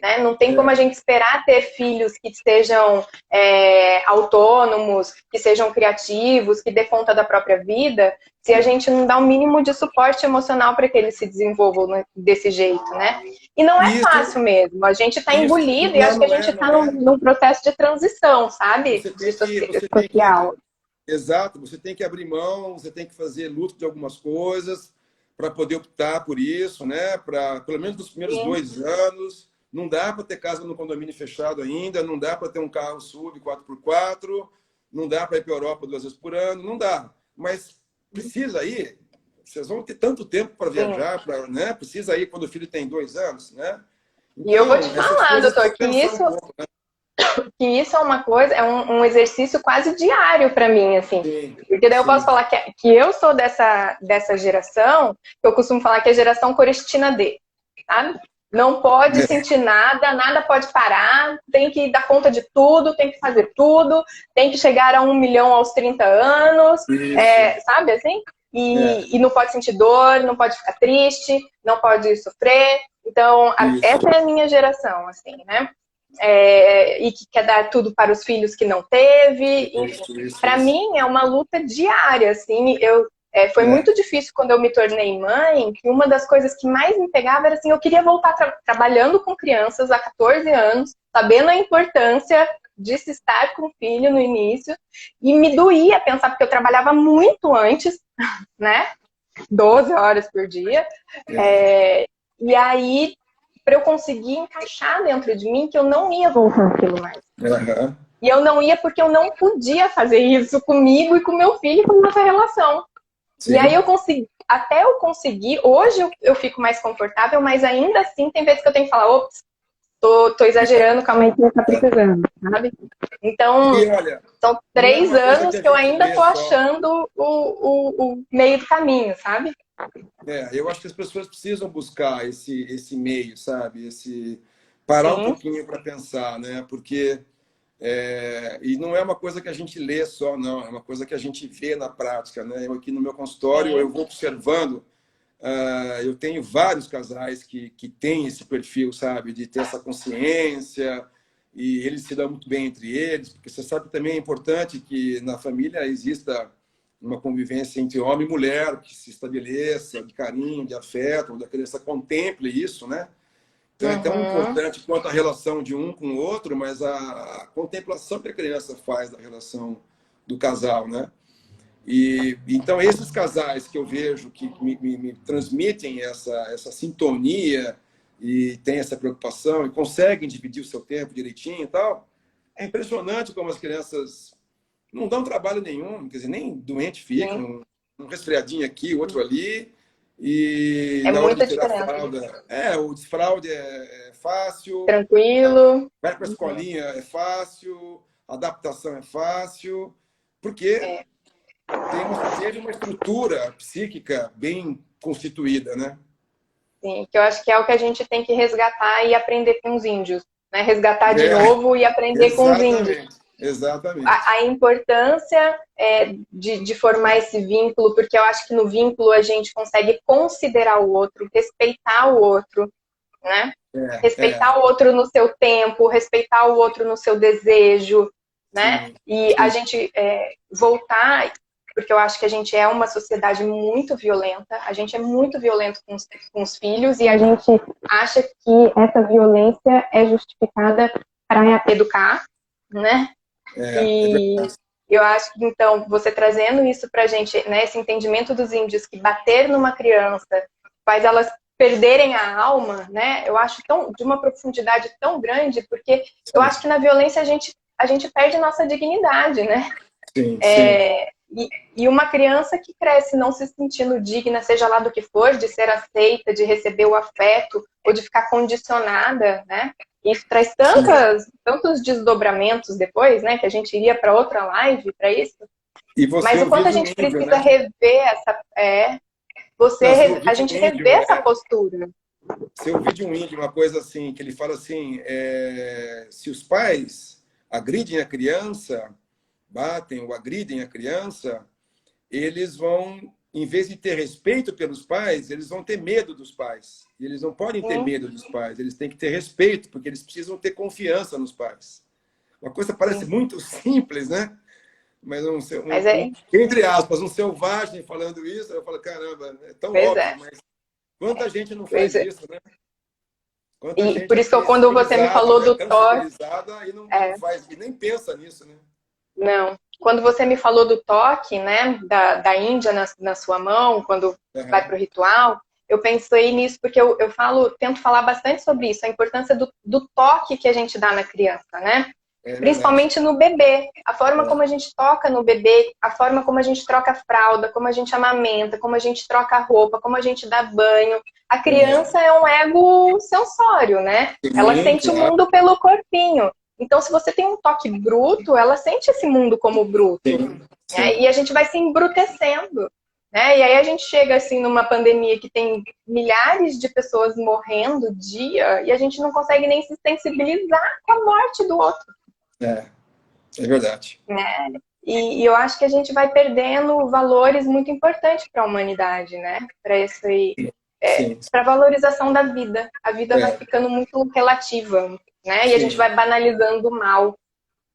Né? Não tem como a É, gente esperar ter filhos que sejam autônomos, que sejam criativos, que dê conta da própria vida, se a é. gente não dá um mínimo de suporte emocional para que eles se desenvolvam desse jeito, né? E não é Isso, fácil mesmo. A gente está isso, engolido e não, acho que a não gente é, está não é. num processo de transição, sabe? Você tem que, você tem Social. que, exato, você tem que abrir mão, você tem que fazer luto de algumas coisas para poder optar por isso, né? Para pelo menos nos primeiros Sim. 2 anos, não dá para ter casa no condomínio fechado ainda, não dá para ter um carro SUV 4x4, não dá para ir para a Europa 2 vezes por ano, não dá. Mas precisa ir. Vocês vão ter tanto tempo para Sim. viajar, né? Precisa ir quando o filho tem 2 anos, né? E eu vou te Então, essas falar, coisas doutor, precisa pensar um pouco, né? que isso é uma coisa, é um exercício quase diário para mim, assim. Sim, Porque daí eu posso sim. falar que eu sou dessa geração, eu costumo falar que é a geração Coristina D, sabe? Não pode sentir nada, nada pode parar, tem que dar conta de tudo, tem que fazer tudo, tem que chegar a 1 milhão aos 30 anos, Isso. sabe assim? É, E não pode sentir dor, não pode ficar triste, não pode sofrer. Então, isso. essa é a minha geração, assim, né? E que quer dar tudo para os filhos que não teve, enfim. Para Isso. mim é uma luta diária, assim. Foi É, muito difícil quando eu me tornei mãe, que uma das coisas que mais me pegava era assim, eu queria voltar trabalhando com crianças há 14 anos, sabendo a importância de se estar com o filho no início, e me doía pensar, porque eu trabalhava muito antes, né? 12 horas por dia. é. É, e aí, para eu conseguir encaixar dentro de mim, que eu não ia voltar aquilo mais. Aham. E eu não ia porque eu não podia fazer isso comigo e com meu filho e com nossa relação. E aí Sim. até eu conseguir, hoje eu fico mais confortável, mas ainda assim tem vezes que eu tenho que falar, ops, tô exagerando, calma aí que tá precisando, sabe? Então, E olha, são não é 3 uma coisa que anos a que eu gente ainda lê tô só. achando o meio do caminho, sabe? Eu acho que as pessoas precisam buscar esse meio, sabe? Parar um Sim, pouquinho para pensar, né? Porque e não é uma coisa que a gente lê só, não. É uma coisa que a gente vê na prática, né? Eu aqui no meu consultório, sim. eu vou observando. Eu tenho vários casais que têm esse perfil, sabe? De ter essa consciência e eles se dão muito bem entre eles, porque você sabe que também é importante que na família exista uma convivência entre homem e mulher, que se estabeleça de carinho, de afeto, onde a criança contemple isso, né? Então é tão Uhum. importante quanto a relação de um com o outro, mas a contemplação que a criança faz da relação do casal, né? E então esses casais que eu vejo que me transmitem essa sintonia e tem essa preocupação e conseguem dividir o seu tempo direitinho e tal, é impressionante como as crianças não dão trabalho nenhum, quer dizer, nem doente Sim. ficam, um resfriadinho aqui, outro ali, e É na hora de muita tirar a diferença. fralda, o desfraude é fácil, Tranquilo. vai para a Uhum. escolinha é fácil, a adaptação é fácil, porque É, teve uma estrutura psíquica bem constituída, né? sim, que eu acho que é o que a gente tem que resgatar e aprender com os índios, né? Resgatar de É, novo e aprender com os índios. exatamente, exatamente. A importância de formar esse vínculo, porque eu acho que no vínculo a gente consegue considerar o outro, respeitar o outro, né? É, Respeitar o outro no seu tempo, respeitar o outro no seu desejo, né? sim, E a sim, gente voltar, porque eu acho que a gente é uma sociedade muito violenta, a gente é muito violento com os filhos e a gente acha que essa violência é justificada para educar, né? é E verdade. eu acho que, então, você trazendo isso para a gente, né, esse entendimento dos índios, que bater numa criança faz elas perderem a alma, né? Eu acho de uma profundidade tão grande, porque eu Sim, acho que na violência a gente perde nossa dignidade, né? sim, sim. E uma criança que cresce não se sentindo digna, seja lá do que for, de ser aceita, de receber o afeto, ou de ficar condicionada, né? Isso traz Sim. tantos desdobramentos depois, né? Que a gente iria para outra live para isso. E você Mas o ouvir quanto a de um gente índio, precisa né? rever Não, você ouvir a de um gente índio, rever essa postura. você ouvir de um índio uma coisa assim, que ele fala assim, se os pais agridem a criança, batem ou agridem a criança, eles vão, em vez de ter respeito pelos pais, eles vão ter medo dos pais. E eles não podem ter Sim, medo dos pais, eles têm que ter respeito, porque eles precisam ter confiança nos pais. Uma coisa parece sim. muito simples, né? Mas Mas é, entre aspas, um selvagem falando isso, eu falo, caramba, é tão pois óbvio, é, mas quanta gente não pois faz é. isso, né? Quanta E por gente isso que aqui quando você me civilizada, falou né? do Tão toque, civilizada e não é, faz, e nem pensa nisso, né? não. Quando você me falou do toque, né, da Índia na sua mão, quando vai Uhum. para o ritual, eu pensei nisso porque eu tento falar bastante sobre isso, a importância do toque que a gente dá na criança, né? É verdade. Principalmente no bebê. A forma É, como a gente toca no bebê, a forma como a gente troca a fralda, como a gente amamenta, como a gente troca a roupa, como a gente dá banho. A é. criança é um ego sensório, né? Ela Sim, sente o claro. mundo pelo corpinho. Então, se você tem um toque bruto, ela sente esse mundo como bruto, Sim, né? sim. E a gente vai se embrutecendo, né? E aí a gente chega assim numa pandemia que tem milhares de pessoas morrendo dia e a gente não consegue nem se sensibilizar com a morte do outro, É, é verdade. né? E eu acho que a gente vai perdendo valores muito importantes para a humanidade, né? Para esse Sim, para a valorização da vida. A vida vai é, ficando muito relativa, né? E a gente sim, vai banalizando o mal.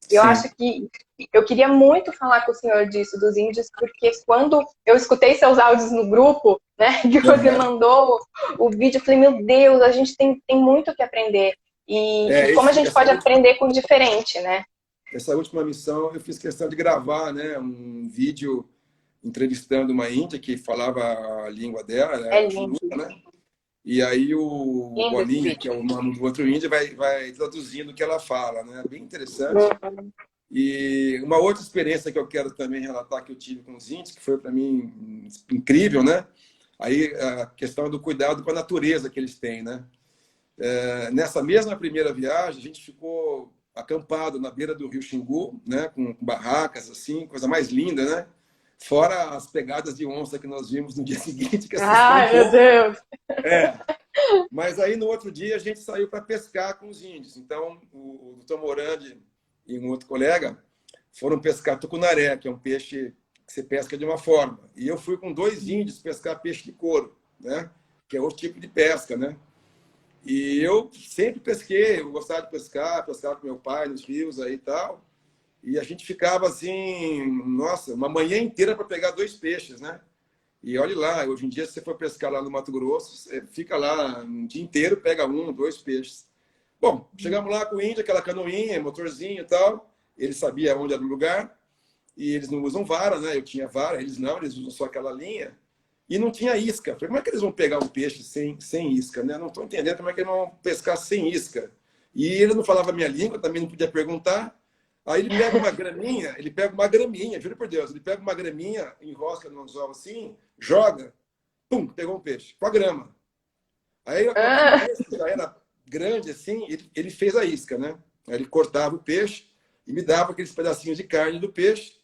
Eu sim. acho que eu queria muito falar com o senhor disso, dos índios, porque quando eu escutei seus áudios no grupo, né, que você Uhum. mandou o vídeo, eu falei, meu Deus, a gente tem muito o que aprender. E como a gente Essa pode aprender com o diferente, né? essa última missão, eu fiz questão de gravar, né, um vídeo entrevistando uma índia que falava a língua dela, É era Julu, lindo, né? E aí o lindo esse Bolinha, que é vídeo. o nome do outro índio, vai traduzindo o que ela fala, né? Bem interessante. Uhum. E uma outra experiência que eu quero também relatar que eu tive com os índios, que foi para mim incrível, né? Aí a questão do cuidado com a natureza que eles têm, né? Nessa mesma primeira viagem, a gente ficou acampado na beira do rio Xingu, né, com barracas, assim, coisa mais linda, né? Fora as pegadas de onça que nós vimos no dia seguinte, que assustou um Ai, meu pouco. Deus! É. Mas aí, no outro dia, a gente saiu para pescar com os índios. Então, o doutor Morandi e um outro colega foram pescar tucunaré, que é um peixe que você pesca de uma forma. E eu fui com 2 índios pescar peixe de couro, né? Que é outro tipo de pesca, né? E eu sempre pesquei, eu gostava de pescar, pescava com meu pai nos rios aí e tal. E a gente ficava assim, nossa, uma manhã inteira para pegar 2 peixes, né? E olhe lá, hoje em dia, se você for pescar lá no Mato Grosso, você fica lá um dia inteiro, pega 1, 2 peixes. Bom, chegamos lá com o índio, aquela canoinha, motorzinho e tal. Ele sabia onde era o lugar. E eles não usam vara, né? Eu tinha vara, eles não, eles usam só aquela linha. E não tinha isca. Falei, como é que eles vão pegar um peixe sem isca, né? Não estou entendendo como é que eles vão pescar sem isca. E ele não falava a minha língua, também não podia perguntar. Aí ele pega uma graminha, juro por Deus, ele pega uma graminha, enrosca no anzol assim, joga, pum, pegou um peixe, com a grama. Aí, com aquele peixe que já era grande assim, ele fez a isca, né? Aí ele cortava o peixe e me dava aqueles pedacinhos de carne do peixe.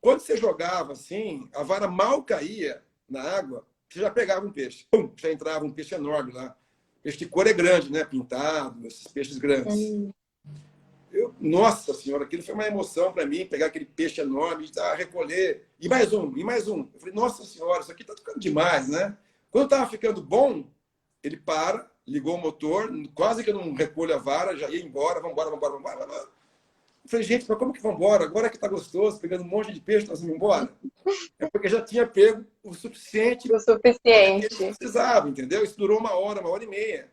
Quando você jogava assim, a vara mal caía na água, você já pegava um peixe. Pum, já entrava um peixe enorme lá. Peixe de cor é grande, né? Pintado, esses peixes grandes. Nossa senhora, aquilo foi uma emoção para mim, pegar aquele peixe enorme, recolher, e mais um, e mais um. Eu falei, nossa senhora, isso aqui está ficando demais, né? Quando estava ficando bom, ele para, ligou o motor, quase que eu não recolho a vara, já ia embora, vamos embora, vamos embora, vamos embora. Eu falei, gente, mas como que vamos embora? Agora que está gostoso, pegando um monte de peixe, nós vamos embora? É porque já tinha pego o suficiente O para que eles suficiente. precisavam, entendeu? Isso durou 1 hora e meia.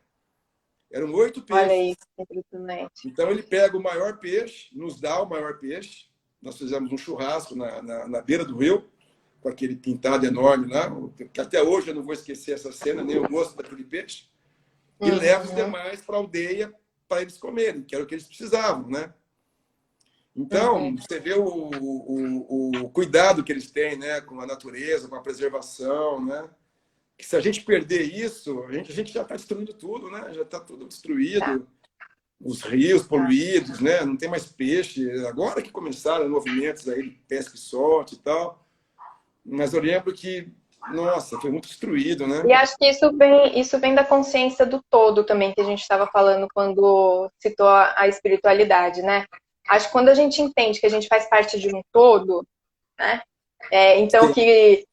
Eram 8 Olha peixes. isso, impressionante. Então ele pega o maior peixe, nos dá o maior peixe. Nós fizemos um churrasco na beira do rio, com aquele pintado enorme lá, que até hoje eu não vou esquecer essa cena, nem o gosto daquele peixe. E leva os demais para a aldeia para eles comerem, que era o que eles precisavam, né? Então, você vê o cuidado que eles têm, né, com a natureza, com a preservação, né? Que se a gente perder isso, a gente já está destruindo tudo, né? Já está tudo Tá. destruído. Os rios poluídos, né? Não tem mais peixe. Agora que começaram movimentos aí de pesca e sorte e tal. Mas eu lembro que, nossa, foi muito destruído, né? E acho que isso vem da consciência do todo também, que a gente estava falando quando citou a espiritualidade, né? Acho que quando a gente entende que a gente faz parte de um todo, né? Então Sim, que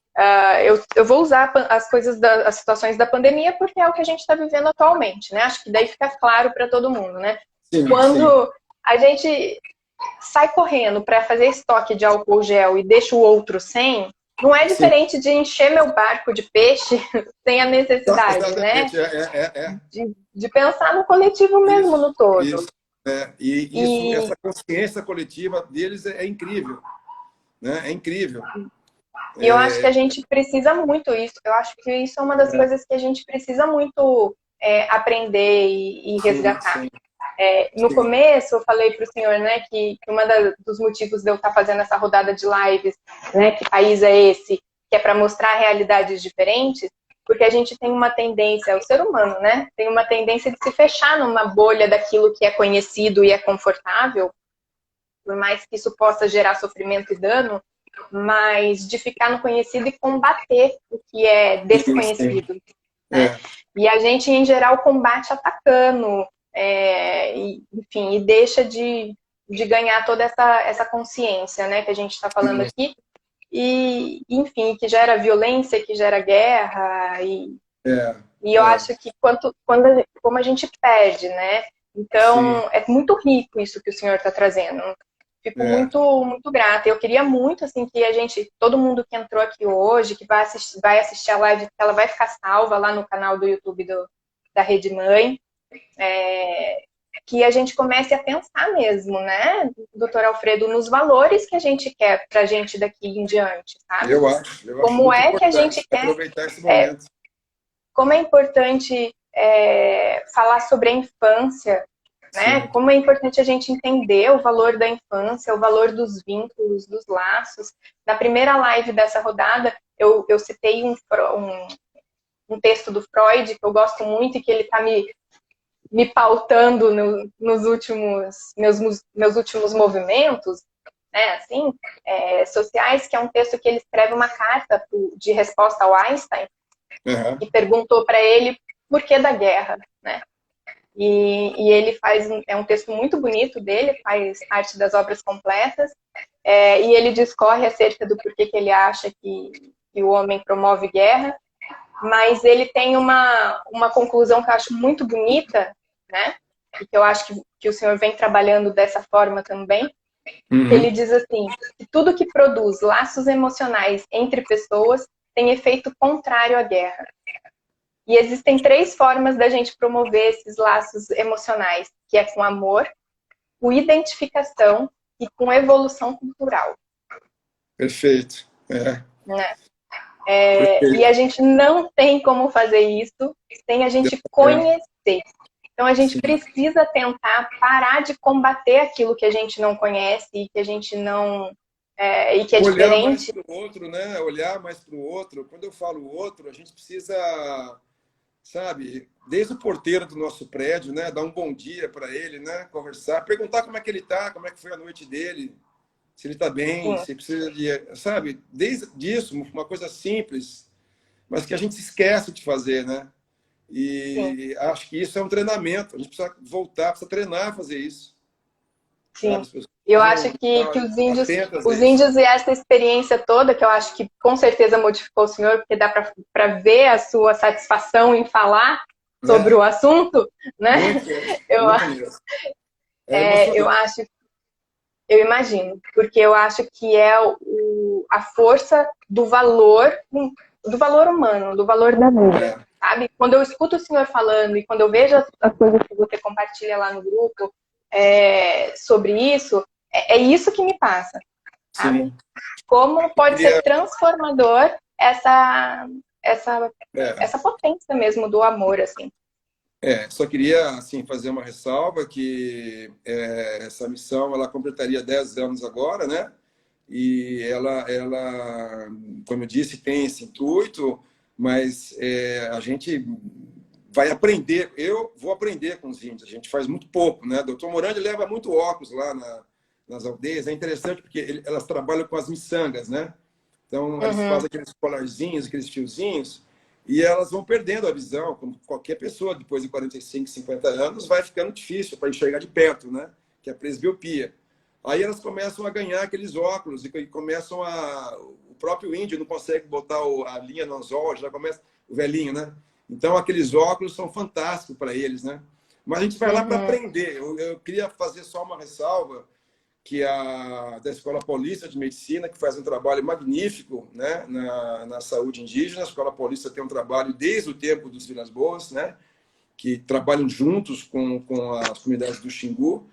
eu vou usar as situações da pandemia porque é o que a gente está vivendo atualmente, né? Acho que daí fica claro para todo mundo, né? sim, sim. Quando a gente sai correndo para fazer estoque de álcool gel e deixa o outro sem, não é Sim. diferente de encher meu barco de peixe sem a necessidade, né? Exatamente. É. De pensar no coletivo mesmo, Isso, no todo. isso. E isso, E essa consciência coletiva deles é incrível, né? É incrível. E eu acho que a gente precisa muito isso. Eu acho que isso é uma das coisas que a gente precisa muito aprender e Sim, resgatar. sim, No sim. começo, eu falei para o senhor, né, que dos motivos de eu estar fazendo essa rodada de lives, né, que país é esse, que é para mostrar realidades diferentes, porque a gente tem uma tendência, o ser humano, né, tem uma tendência de se fechar numa bolha daquilo que é conhecido e é confortável, por mais que isso possa gerar sofrimento e dano, mas de ficar no conhecido e combater o que é Sim, sim. desconhecido, né? É, E a gente, em geral, combate atacando, enfim, e deixa de ganhar toda essa consciência, né, que a gente está falando sim, aqui, e, enfim, que gera violência, que gera guerra, é, e eu é, acho que como a gente perde, né? sim, Então, é muito rico isso que o senhor está trazendo. Fico é, muito, muito grata. Eu queria muito, assim, que todo mundo que entrou aqui hoje, que vai assistir a live, que ela vai ficar salva lá no canal do YouTube da Rede Mãe, que a gente comece a pensar mesmo, né, doutor Alfredo, nos valores que a gente quer pra gente daqui em diante, sabe? eu acho Como muito é que a importante gente quer aproveitar esse momento. como é importante falar sobre a infância, né? Sim, Como é importante a gente entender o valor da infância, o valor dos vínculos, dos laços. Na primeira live dessa rodada, eu citei um texto do Freud, que eu gosto muito e que ele está me pautando nos meus últimos movimentos, né, assim, sociais, que é um texto que ele escreve uma carta de resposta ao Einstein, e perguntou para ele por que da guerra, né? E ele é um texto muito bonito dele, faz parte das obras completas, e ele discorre acerca do porquê que ele acha que o homem promove guerra, mas ele tem uma conclusão que eu acho muito bonita, né? E que eu acho que o senhor vem trabalhando dessa forma também. Ele diz assim, que tudo que produz laços emocionais entre pessoas tem efeito contrário à guerra. E existem 3 formas da gente promover esses laços emocionais, que é com amor, com identificação e com evolução cultural. Perfeito. Né? E a gente não tem como fazer isso sem a gente conhecer. Então a gente precisa tentar parar de combater aquilo que a gente não conhece e que a gente não... e que é olhar diferente. mais para o outro, né? Olhar mais para o outro. Quando eu falo outro, a gente precisa, sabe, desde o porteiro do nosso prédio, né? Dar um bom dia para ele, né? Conversar, perguntar como é que ele está, como é que foi a noite dele, se ele está bem, se precisa de... Sabe, desde disso, uma coisa simples, mas que a gente se esquece de fazer, né? E acho que isso é um treinamento. A gente precisa voltar, precisa treinar a fazer isso. Sim. Eu acho que os índios e essa experiência toda, que eu acho que com certeza modificou o senhor, porque dá para ver a sua satisfação em falar sobre o assunto, né? Eu imagino, porque eu acho que é a força do valor humano, do valor da vida, sabe? Quando eu escuto o senhor falando e quando eu vejo as coisas que você compartilha lá no grupo sobre isso, é isso que me passa, sabe? Sim. Como pode ser transformador essa potência mesmo do amor, assim. Só queria assim, fazer uma ressalva que essa missão ela completaria 10 anos agora, né? E ela, como eu disse, tem esse intuito, mas a gente vai aprender, eu vou aprender com os índios, a gente faz muito pouco, né? Doutor Morandi leva muito óculos lá nas aldeias, é interessante porque elas trabalham com as miçangas, né? Então, eles fazem aqueles colarzinhos, aqueles fiozinhos, e elas vão perdendo a visão, como qualquer pessoa, depois de 45, 50 anos, vai ficando difícil para enxergar de perto, né? Que é a presbiopia. Aí elas começam a ganhar aqueles óculos e começam o próprio índio não consegue botar a linha no anzol, já começa o velhinho, né? Então, aqueles óculos são fantásticos para eles, né? Mas a gente vai lá para aprender. Eu queria fazer só uma ressalva, que da Escola Paulista de Medicina, que faz um trabalho magnífico, né, na saúde indígena. A Escola Paulista tem um trabalho desde o tempo dos Vilas Boas, né, que trabalham juntos com as comunidades do Xingu.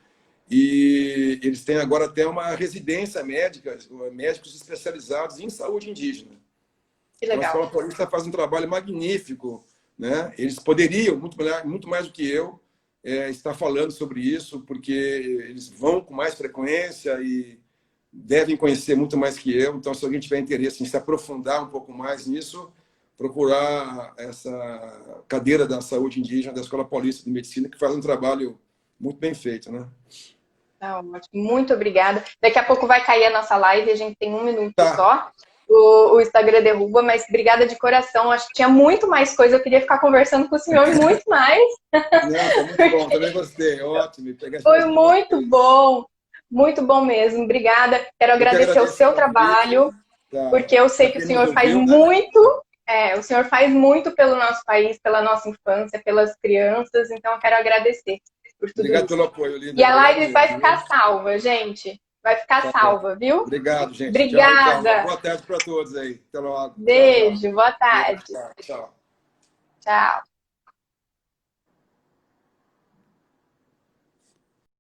E eles têm agora até uma residência médica, médicos especializados em saúde indígena. Que legal. Então, a Escola Paulista faz um trabalho magnífico, né? Eles poderiam, muito mais do que eu, estar falando sobre isso, porque eles vão com mais frequência e devem conhecer muito mais que eu. Então, se alguém tiver interesse em se aprofundar um pouco mais nisso, procurar essa cadeira da saúde indígena da Escola Paulista de Medicina, que faz um trabalho muito bem feito, né? Muito obrigada. Daqui a pouco vai cair a nossa live, a gente tem 1 minuto só. O Instagram derruba, mas obrigada de coração. Acho que tinha muito mais coisa, eu queria ficar conversando com o senhor muito mais. Não, foi muito bom, também gostei, ótimo. Foi muito bom mesmo. Obrigada. Quero agradecer o seu trabalho, porque eu sei que o senhor faz muito, o senhor faz muito pelo nosso país, pela nossa infância, pelas crianças, então eu quero agradecer por tudo Obrigado isso. pelo apoio, Linda. E a live vai ficar salva, gente. Vai ficar salva, viu? Obrigado, gente. Obrigada. Tchau. Boa tarde para todos aí. Até logo. Beijo, boa tarde. Tchau. Tchau.